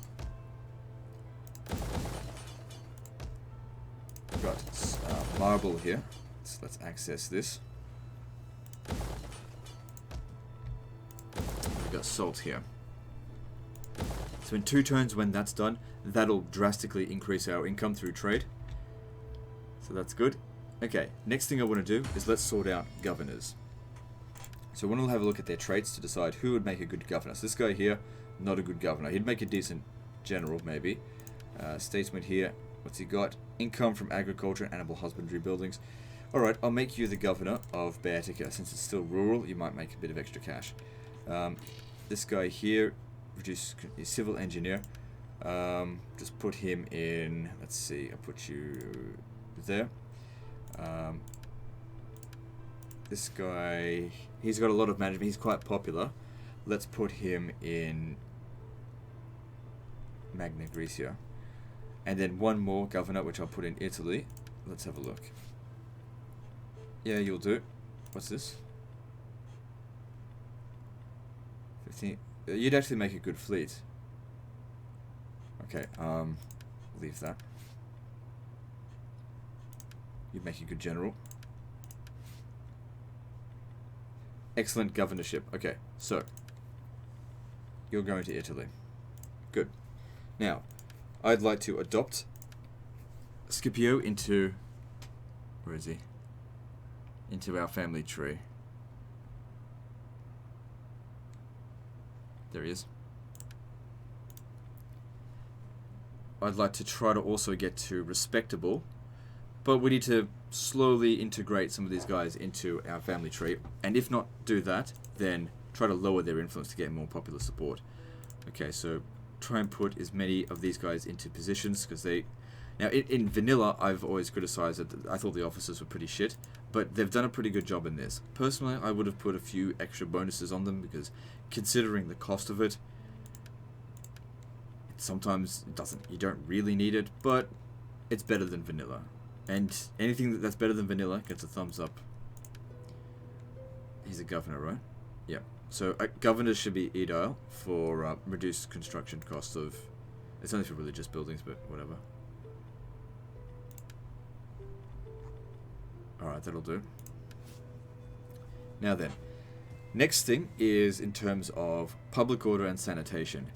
We've got marble here, so let's access this. We've got salt here. So in 2 turns when that's done, that'll drastically increase our income through trade. So that's good. Okay, next thing I want to do is let's sort out governors. So we'll have a look at their traits to decide who would make a good governor. So this guy here, not a good governor. He'd make a decent general, maybe. Statesman here, what's he got? Income from agriculture and animal husbandry buildings. Alright, I'll make you the governor of Baetica. Since it's still rural, you might make a bit of extra cash. This guy here, reduce civil engineer. Just put him in, let's see, I'll put you there. This guy, he's got a lot of management, he's quite popular. Let's put him in Magna Graecia. And then one more governor, which I'll put in Italy. Let's have a look. Yeah, you'll do. What's this? 15. You'd actually make a good fleet. Okay, leave that. You'd make a good general. Excellent governorship. Okay, so you're going to Italy. Good. Now, I'd like to adopt Scipio into... Where is he? Into our family tree. There he is. I'd like to try to also get to respectable, but we need to slowly integrate some of these guys into our family tree, and if not do that, then try to lower their influence to get more popular support. Okay, so try and put as many of these guys into positions, because they... Now, in vanilla, I've always criticized that I thought the officers were pretty shit, but they've done a pretty good job in this. Personally, I would have put a few extra bonuses on them, because considering the cost of it, sometimes it doesn't... You don't really need it, but it's better than vanilla. And anything that's better than vanilla gets a thumbs up. He's a governor, right? Yeah. So governors should be edile for reduced construction costs of... It's only for religious buildings, but whatever. Alright, that'll do. Now then, next thing is in terms of public order and sanitation.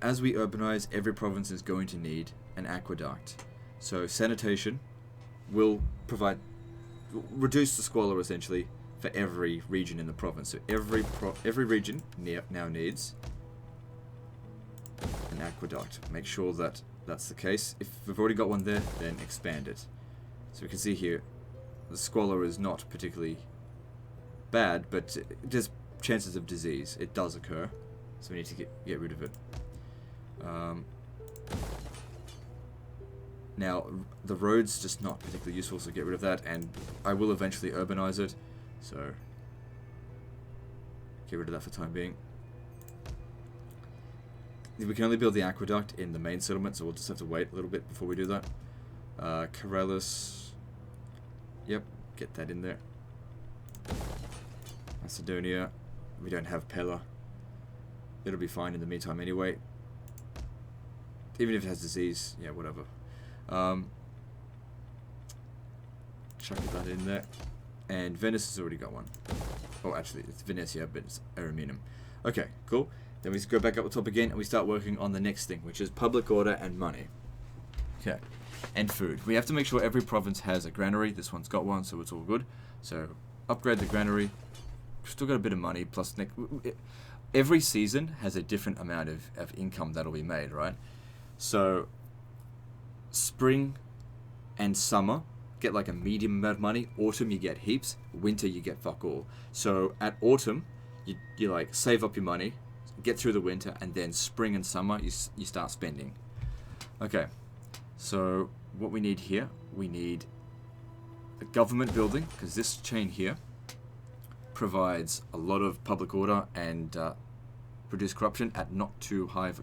As we urbanize, every province is going to need an aqueduct. So sanitation will reduce the squalor essentially for every region in the province. So every region now needs an aqueduct. Make sure that that's the case. If we've already got one there, then expand it. So we can see here, the squalor is not particularly bad, but there's chances of disease. It does occur, so we need to get rid of it. Now, the road's just not particularly useful, so get rid of that, and I will eventually urbanize it, so get rid of that for the time being. We can only build the aqueduct in the main settlement, so we'll just have to wait a little bit before we do that. Karellis, yep, get that in there. Macedonia, we don't have Pella. It'll be fine in the meantime anyway. Even if it has disease, yeah, whatever. Chuck that in there. And Venice has already got one. Oh, actually, it's Venetia, but it's Ariminum. Okay, cool. Then we go back up the top again, and we start working on the next thing, which is public order and money. Okay. And food. We have to make sure every province has a granary. This one's got one, so it's all good. So, upgrade the granary. Still got a bit of money, plus... Every season has a different amount of income that'll be made, right? So, spring and summer get like a medium amount of money. Autumn you get heaps. Winter you get fuck all. So at autumn you like save up your money, get through the winter, and then spring and summer you start spending. Okay, so what we need here, we need a government building, because this chain here provides a lot of public order and reduce corruption at not too high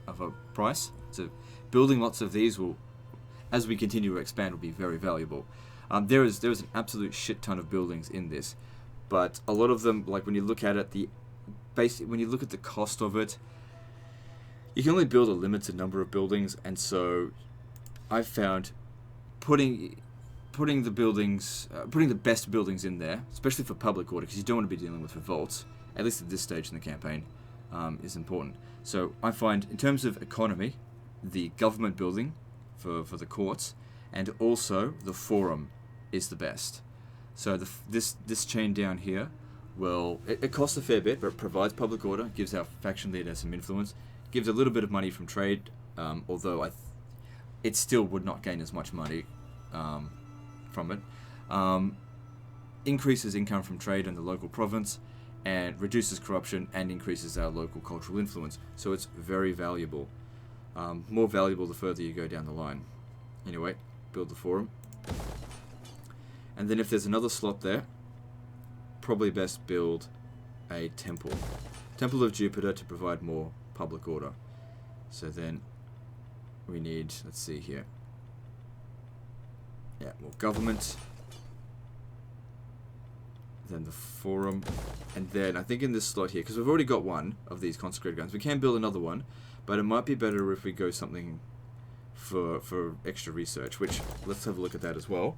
of a price. So building lots of these will, as we continue to expand, will be very valuable. There is an absolute shit ton of buildings in this, but a lot of them, like when you look at it, when you look at the cost of it, you can only build a limited number of buildings, and so I've found putting the buildings, putting the best buildings in there, especially for public order, because you don't want to be dealing with revolts, at least at this stage in the campaign, is important. So I find, in terms of economy, the government building for the courts, and also the forum is the best. So this chain down here will, it costs a fair bit, but it provides public order, gives our faction leader some influence, gives a little bit of money from trade, although it still would not gain as much money from it. Increases income from trade in the local province, and reduces corruption and increases our local cultural influence. So it's very valuable. More valuable the further you go down the line. Anyway, build the forum. And then if there's another slot there, probably best build a temple. Temple of Jupiter to provide more public order. So then we need, let's see here. Yeah, more government. Then the forum. And then I think in this slot here, because we've already got one of these consecrated guns, we can build another one, but it might be better if we go something for extra research, which let's have a look at that as well.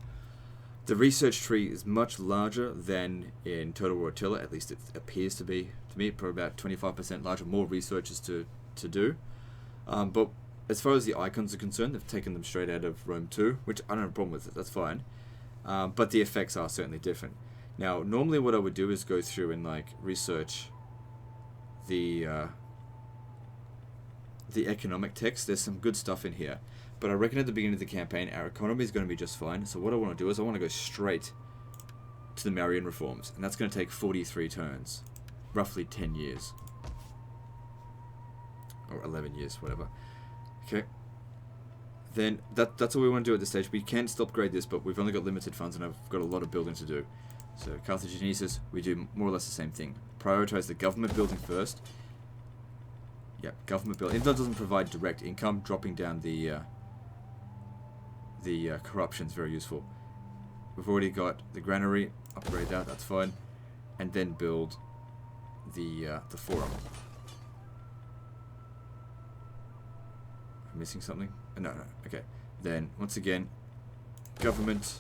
The research tree is much larger than in Total War Attila, at least it appears to be, to me, probably about 25% larger, more researches to do. But as far as the icons are concerned, they've taken them straight out of Rome 2, which I don't have a problem with it, that's fine. But the effects are certainly different. Now, normally what I would do is go through and like research the economic text. There's some good stuff in here. But I reckon at the beginning of the campaign, our economy is going to be just fine. So what I want to do is I want to go straight to the Marian reforms. And that's going to take 43 turns. Roughly 10 years. Or 11 years, whatever. Okay. Then that's all we want to do at this stage. We can still upgrade this, but we've only got limited funds and I've got a lot of building to do. So Carthagenesis, we do more or less the same thing. Prioritize the government building first. Yep, government building. If that doesn't provide direct income, dropping down the corruption is very useful. We've already got the granary, upgrade that, that's fine, and then build the forum. I'm missing something? No, okay. Then once again, government,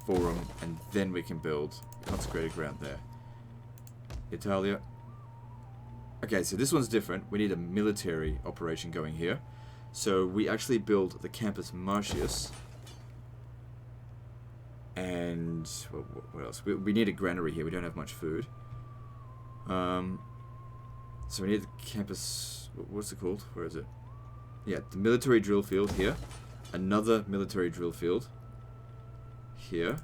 forum, and then we can build consecrated ground there. Italia. Okay, so this one's different. We need a military operation going here. So we actually build the Campus Martius. And what else? We need a granary here. We don't have much food. So we need the campus. What's it called? Where is it? Yeah, the military drill field here. Another military drill field here.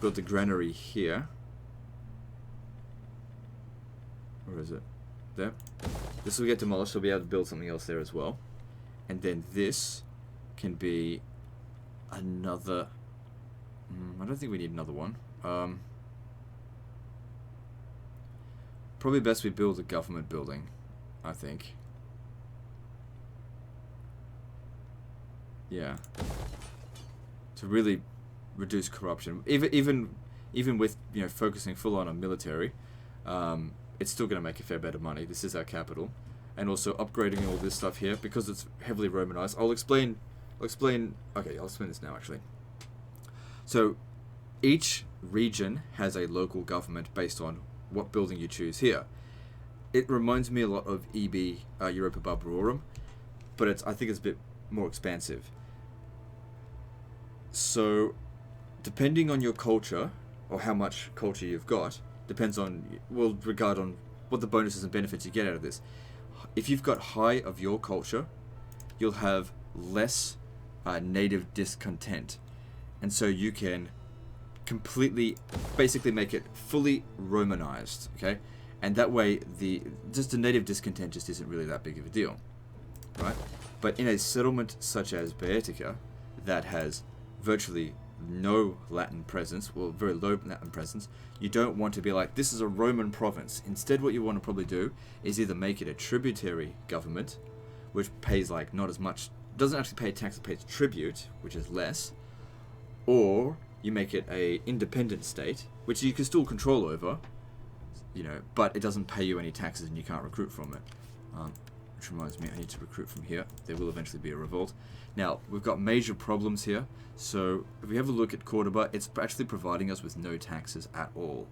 Build the granary here. Where is it? There. This will get demolished, so we'll be able to build something else there as well. And then this can be another... I don't think we need another one. Probably best we build a government building, I think. Yeah. To really reduce corruption. Even with, you know, focusing full on military, it's still going to make a fair bit of money. This is our capital. And also upgrading all this stuff here, because it's heavily Romanized. I'll explain, okay, I'll explain this now actually. So, each region has a local government based on what building you choose here. It reminds me a lot of EB, Europa Barbarorum, but I think it's a bit more expansive. So, depending on your culture, or how much culture you've got, depends on, will regard on what the bonuses and benefits you get out of this. If you've got high of your culture, you'll have less native discontent. And so you can completely, basically make it fully Romanized, okay? And that way, just the native discontent just isn't really that big of a deal, right? But in a settlement such as Boeotia, that has virtually no Latin presence, well, very low Latin presence, you don't want to be like, this is a Roman province. Instead, what you want to probably do is either make it a tributary government, which pays like not as much, doesn't actually pay tax, it pays tribute, which is less, or you make it a independent state, which you can still control over, you know, but it doesn't pay you any taxes and you can't recruit from it. Which reminds me, I need to recruit from here. There will eventually be a revolt. Now, we've got major problems here. So, if we have a look at Cordoba, it's actually providing us with no taxes at all.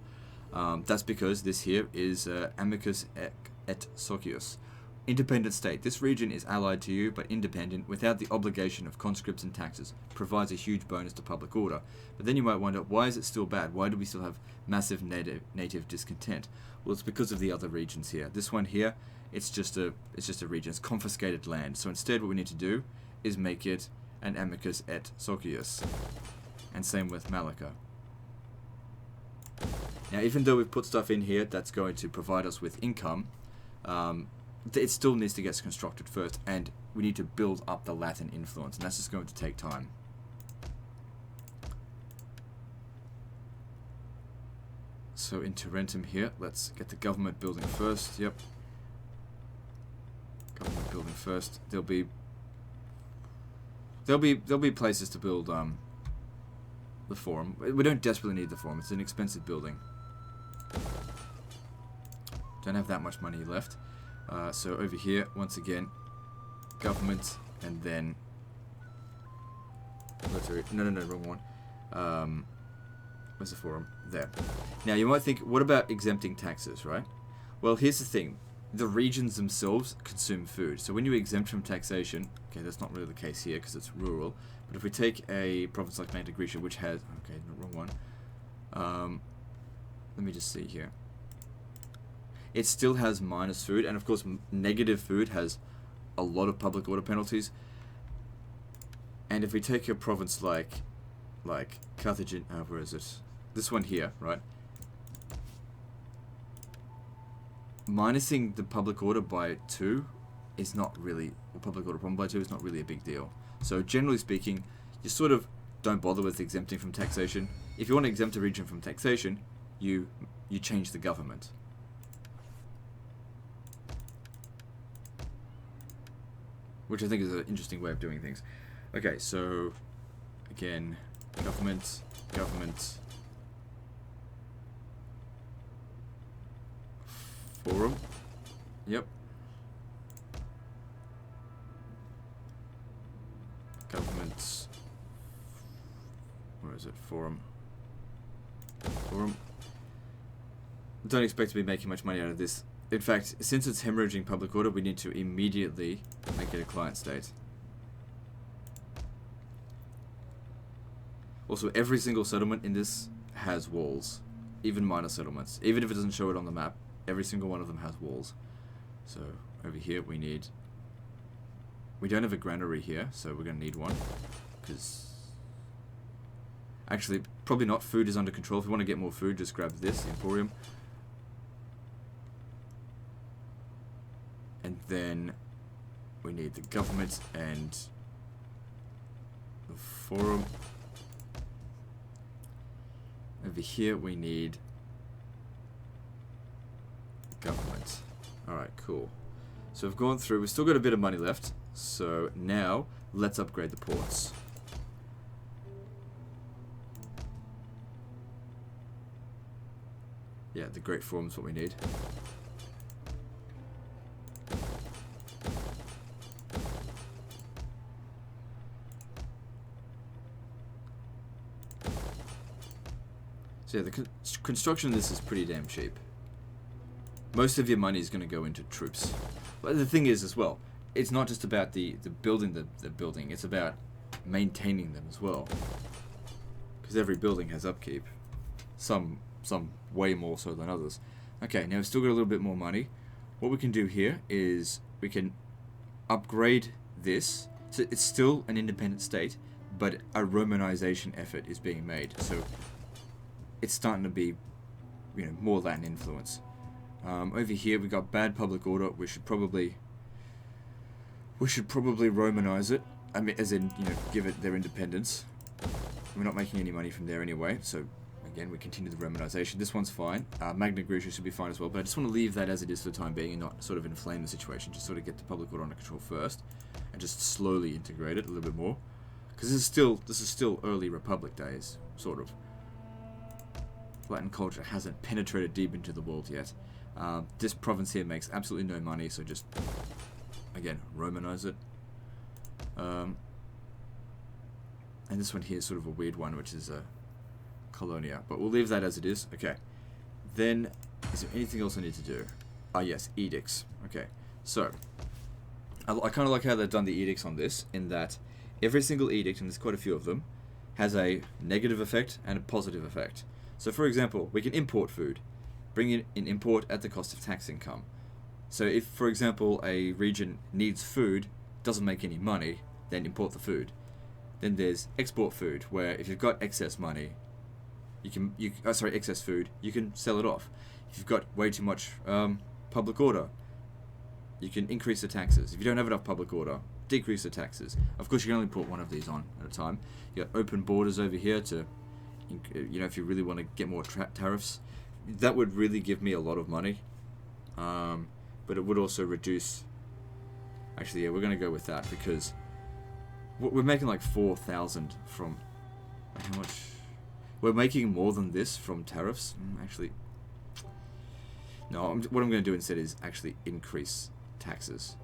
That's because this here is Amicus et Socius. Independent state. This region is allied to you, but independent, without the obligation of conscripts and taxes. Provides a huge bonus to public order. But then you might wonder, why is it still bad? Why do we still have massive native discontent? Well, it's because of the other regions here. This one here, it's just a region. It's confiscated land. So instead, what we need to do is make it an Amicus et Socius. And same with Malacca. Now, even though we've put stuff in here that's going to provide us with income, it still needs to get constructed first, and we need to build up the Latin influence, and that's just going to take time. So in Tarentum here, let's get the government building first. Yep. Government building first. There'll be places to build the forum. We don't desperately need the forum. It's an expensive building. Don't have that much money left. So over here, once again, government, and then no, wrong one. Where's the forum? There. Now you might think, what about exempting taxes, right? Well, here's the thing. The regions themselves consume food. So when you exempt from taxation, okay, that's not really the case here because it's rural. But if we take a province like Magna Graecia, which has, okay, no, wrong one. Let me just see here. It still has minus food, and of course negative food has a lot of public order penalties. And if we take a province like Carthage, where is it? This one here, right? Minusing the public order by 2 is not really, or public order problem by 2 is not really a big deal. So generally speaking, you sort of don't bother with exempting from taxation. If you want to exempt a region from taxation, you change the government. Which I think is an interesting way of doing things. Okay, so again, government, forum, yep, government, where is it, forum, don't expect to be making much money out of this. In fact, since it's hemorrhaging public order, we need to immediately make it a client state. Also, every single settlement in this has walls, even minor settlements. Even if it doesn't show it on the map, every single one of them has walls. So over here we don't have a granary here, so we're going to need one. Because actually, probably not. Food is under control. If you want to get more food, just grab this, the Emporium. And then we need the government and the forum. Over here we need government. Alright, cool. So we've gone through, we've still got a bit of money left. So now let's upgrade the ports. Yeah, the Great Forum's what we need. So yeah, the construction of this is pretty damn cheap. Most of your money is going to go into troops. But the thing is as well, it's not just about the building the building, it's about maintaining them as well. Because every building has upkeep. Some way more so than others. Okay, now we've still got a little bit more money. What we can do here is we can upgrade this. So it's still an independent state, but a Romanization effort is being made. So it's starting to be, you know, more Latin influence. Over here we got bad public order. We should probably Romanize it. I mean, as in, you know, give it their independence. We're not making any money from there anyway, so again we continue the Romanization. This one's fine. Magna Graecia should be fine as well, but I just want to leave that as it is for the time being and not sort of inflame the situation. Just sort of get the public order under control first, and just slowly integrate it a little bit more. Because this is still early Republic days, sort of. Latin culture hasn't penetrated deep into the world yet. This province here makes absolutely no money, so just, again, Romanize it. And this one here is sort of a weird one, which is a Colonia. But we'll leave that as it is. Okay. Then, is there anything else I need to do? Ah, yes, edicts. Okay. So, I kind of like how they've done the edicts on this, in that every single edict, and there's quite a few of them, has a negative effect and a positive effect. So, for example, we can import food. Bring in import at the cost of tax income. So if, for example, a region needs food, doesn't make any money, then import the food. Then there's export food, where if you've got excess money, excess food, you can sell it off. If you've got way too much public order, you can increase the taxes. If you don't have enough public order, decrease the taxes. Of course, you can only put one of these on at a time. You got open borders over here to, you know, if you really want to get more tariffs. That would really give me a lot of money, but it would also reduce Actually, yeah, we're going to go with that because we're making like 4,000 from... How much? We're making more than this from tariffs. Actually, no, what I'm going to do instead is actually increase taxes.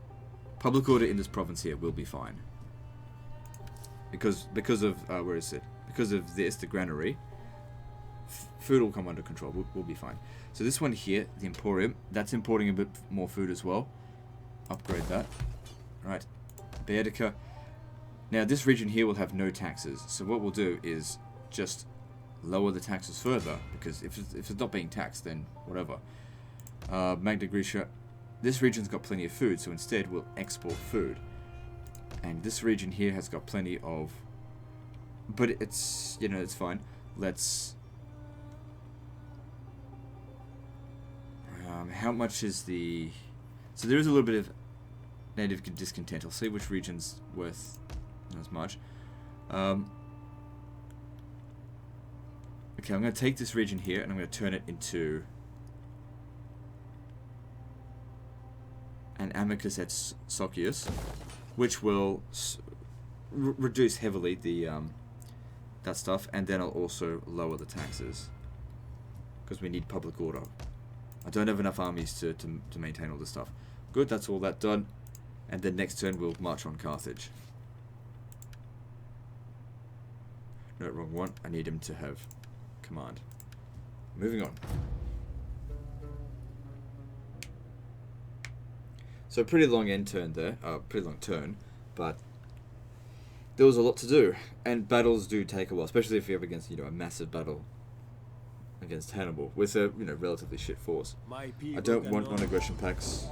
Public order in this province here will be fine. Because of, where is it? Because of this, the granary, food will come under control. We'll be fine. So this one here, the Emporium, that's importing a bit more food as well. Upgrade that. Right. Baetica. Now this region here will have no taxes. So what we'll do is just lower the taxes further, because if it's not being taxed, then whatever. Magna Graecia, this region's got plenty of food, so instead we'll export food. And this region here has got plenty of, but it's, you know, it's fine. Let's, how much is the, so there is a little bit of native discontent. I'll see which region's worth not as much. Okay, I'm going to take this region here and I'm going to turn it into an amicus et socius, which will reduce heavily the that stuff, and then I'll also lower the taxes because we need public order. I don't have enough armies to maintain all this stuff. Good, that's all that done, and then next turn we'll march on Carthage. No, wrong one. I need him to have command. Moving on. So pretty long end turn there, pretty long turn, but there was a lot to do, and battles do take a while, especially if you're up against, you know, a massive battle against Hannibal with a, you know, relatively shit force. I don't want non-aggression pacts.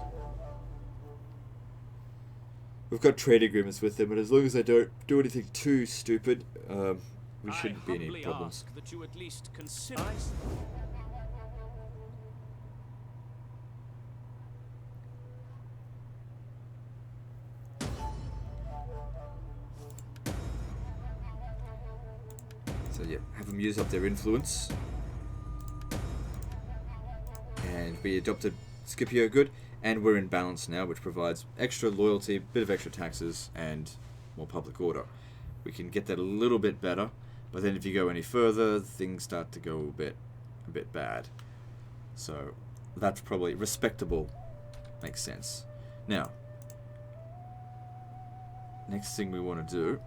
We've got trade agreements with them, and as long as they don't do anything too stupid, we shouldn't be any problems. That you at least consider. So yeah, have them use up their influence. And we adopted Scipio, good, and we're in balance now, which provides extra loyalty, bit of extra taxes, and more public order. We can get that a little bit better, but then if you go any further, things start to go a bit bad. So that's probably respectable, makes sense. Now, next thing we want to do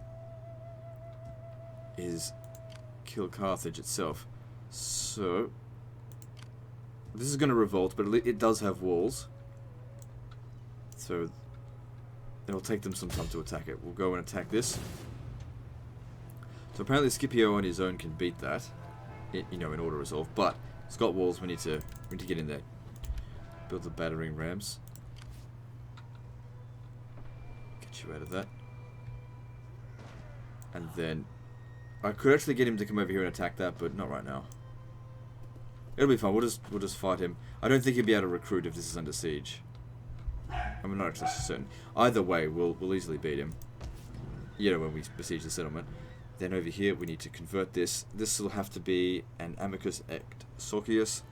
is kill Carthage itself. So this is going to revolt, but it does have walls, so it'll take them some time to attack it. We'll go and attack this. So apparently Scipio on his own can beat that, you know, in order resolve. But it's got walls. We need to get in there. Build the battering rams. Get you out of that. And then I could actually get him to come over here and attack that, but not right now. It'll be fine. We'll just fight him. I don't think he'll be able to recruit if this is under siege. I'm not actually certain. Either way, we'll easily beat him. You know, when we besiege the settlement. Then over here, we need to convert this. This will have to be an amicus et socius.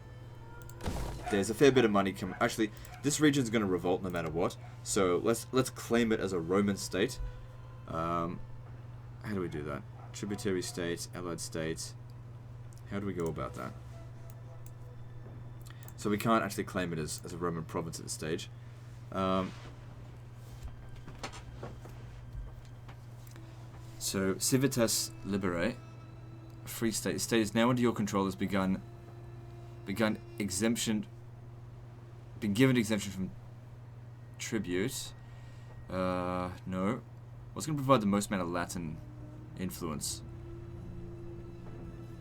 There's a fair bit of money coming. Actually, this region's going to revolt no matter what. So let's claim it as a Roman state. How do we do that? Tributary state, allied state. How do we go about that? So we can't actually claim it as a Roman province at this stage. So Civitas Libere, free state. The state is now under your control. Has begun exemption. Been given exemption from tribute. No. What's going to provide the most amount of Latin influence?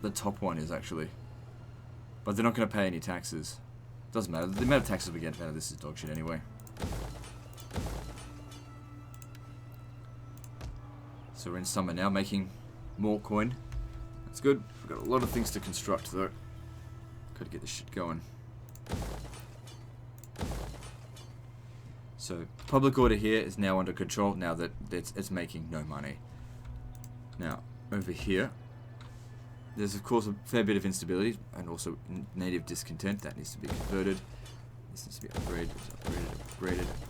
The top one is actually, but they're not going to pay any taxes. Doesn't matter. The amount of taxes we get out of this is dog shit anyway. So we're in summer now, making more coin. That's good. We've got a lot of things to construct though. Gotta get this shit going. So public order here is now under control now that it's making no money. Now over here, there's of course a fair bit of instability and also native discontent that needs to be converted. This needs to be upgraded,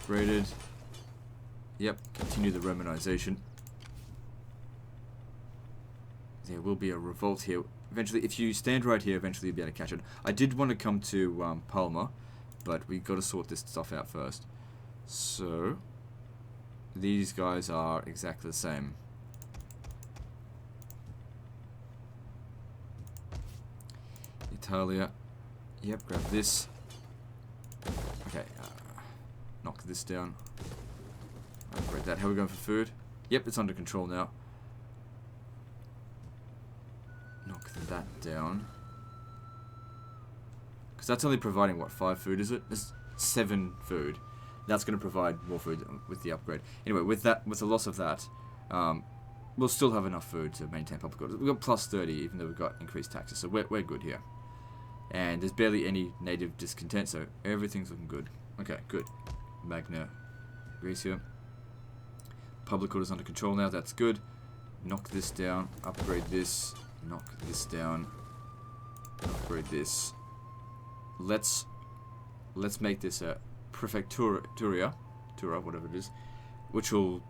upgraded. Yep, continue the Romanization. There will be a revolt here. Eventually, if you stand right here, eventually you'll be able to catch it. I did want to come to Palma, but we got to sort this stuff out first. So, these guys are exactly the same. Italia. Yep, grab this. Okay, knock this down. Upgrade that. How are we going for food? Yep, it's under control now. Knock that down. Because that's only providing, what, 5 food, is it? There's 7 food. That's going to provide more food with the upgrade. Anyway, with the loss of that, we'll still have enough food to maintain public order. We've got plus 30, even though we've got increased taxes, so we're good here. And there's barely any native discontent, so everything's looking good. Okay, good. Magna Graecia. Public order's under control now, that's good. Knock this down, upgrade this, knock this down, upgrade this. Let's make this a Prefectura, whatever it is, which will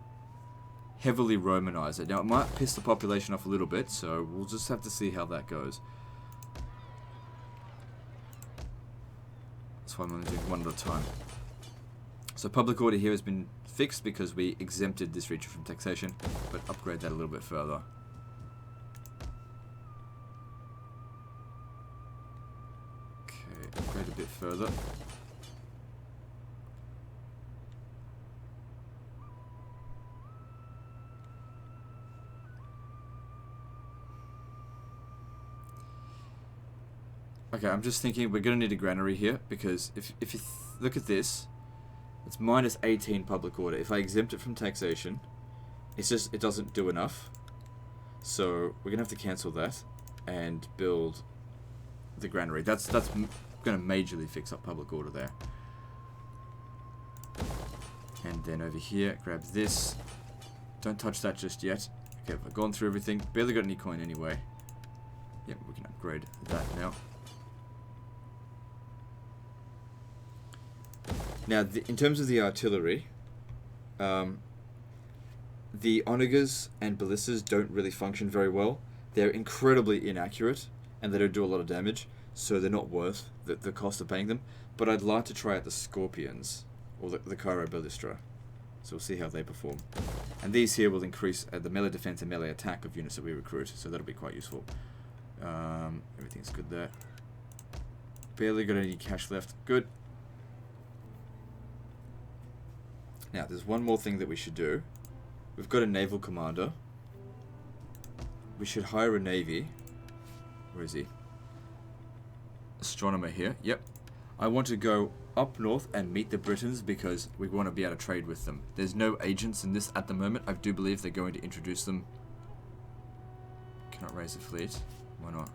heavily Romanize it. Now, it might piss the population off a little bit, so we'll just have to see how that goes. That's why I'm only doing one at a time. So public order here has been fixed because we exempted this region from taxation, but upgrade that a little bit further. Okay, upgrade a bit further. Okay, I'm just thinking we're going to need a granary here, because if you look at this, it's minus 18 public order. If I exempt it from taxation, it doesn't do enough. So we're going to have to cancel that and build the granary. That's going to majorly fix up public order there. And then over here, grab this. Don't touch that just yet. Okay, we've gone through everything. Barely got any coin anyway. Yep, we can upgrade that now. Now, in terms of the artillery, the onagers and ballistas don't really function very well. They're incredibly inaccurate, and they don't do a lot of damage, so they're not worth the cost of paying them. But I'd like to try out the scorpions, or the Cairo ballistra. So we'll see how they perform. And these here will increase the melee defense and melee attack of units that we recruit, so that'll be quite useful. Everything's good there. Barely got any cash left. Good. Now, there's one more thing that we should do. We've got a naval commander. We should hire a navy. Where is he? Astronomer here. Yep. I want to go up north and meet the Britons because we want to be able to trade with them. There's no agents in this at the moment. I do believe they're going to introduce them. Cannot raise a fleet. Why not?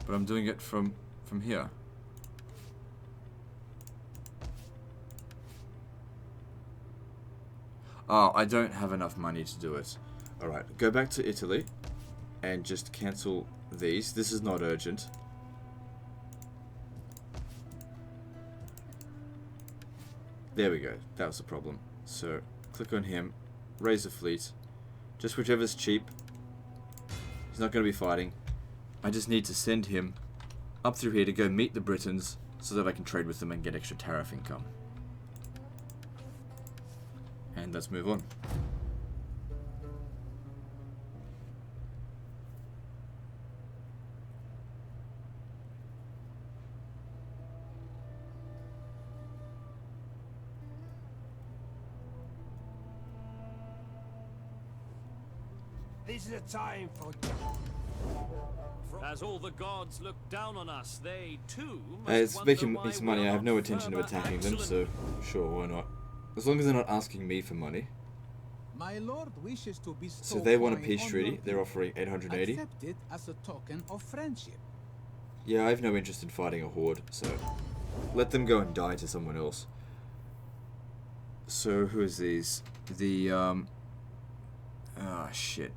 But I'm doing it from here. Oh, I don't have enough money to do it. Alright, go back to Italy and just cancel these. This is not urgent. There we go. That was the problem. So, click on him, raise a fleet. Just whichever's cheap. He's not going to be fighting. I just need to send him up through here to go meet the Britons so that I can trade with them and get extra tariff income. And let's move on. This is a time for... As all the gods look down on us, they too must It's wonder making why some we money. are I have no not intention of further attacking them, excellent. so sure, why not? As long as they're not asking me for money. My lord wishes to bestow So they want a coin peace on treaty. your They're people. offering 880. Accept it as a token of friendship. Yeah, I have no interest in fighting a horde, so let them go and die to someone else. So who is these? The shit.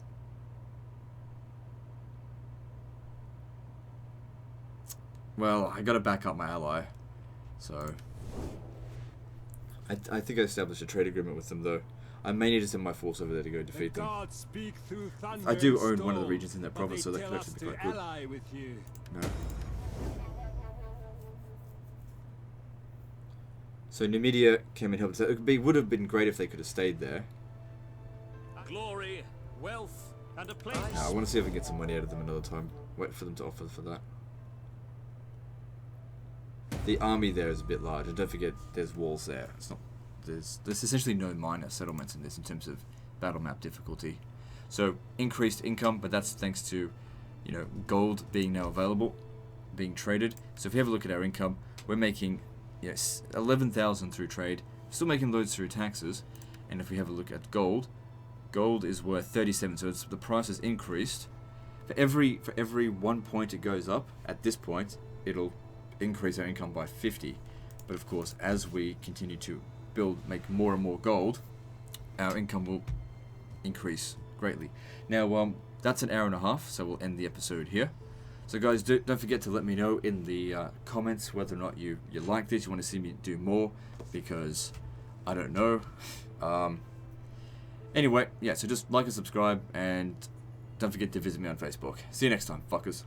Well, I gotta back up my ally. So I think I established a trade agreement with them, though. I may need to send my force over there to go defeat them. I do own one of the regions in that province, so that could actually be quite good. No. So Numidia came and helped. It would have been great if they could have stayed there. Glory, wealth, and a place. I want to see if I can get some money out of them another time. Wait for them to offer for that. The army there is a bit large, and don't forget there's walls there. It's not. There's essentially no minor settlements in this in terms of battle map difficulty. So increased income, but that's thanks to, you know, gold being now available, being traded. So if you have a look at our income, we're making, yes, 11,000 through trade, still making loads through taxes. And if we have a look at gold, gold is worth 37. So the price has increased. For every 1 point it goes up, at this point it'll increase our income by 50. But of course, as we continue to make more and more gold, our income will increase greatly. Now, that's an hour and a half, so we'll end the episode here. So guys, don't forget to let me know in the comments whether or not you like this, you want to see me do more, because I don't know. Anyway, yeah, so just like and subscribe, and don't forget to visit me on Facebook. See you next time, fuckers.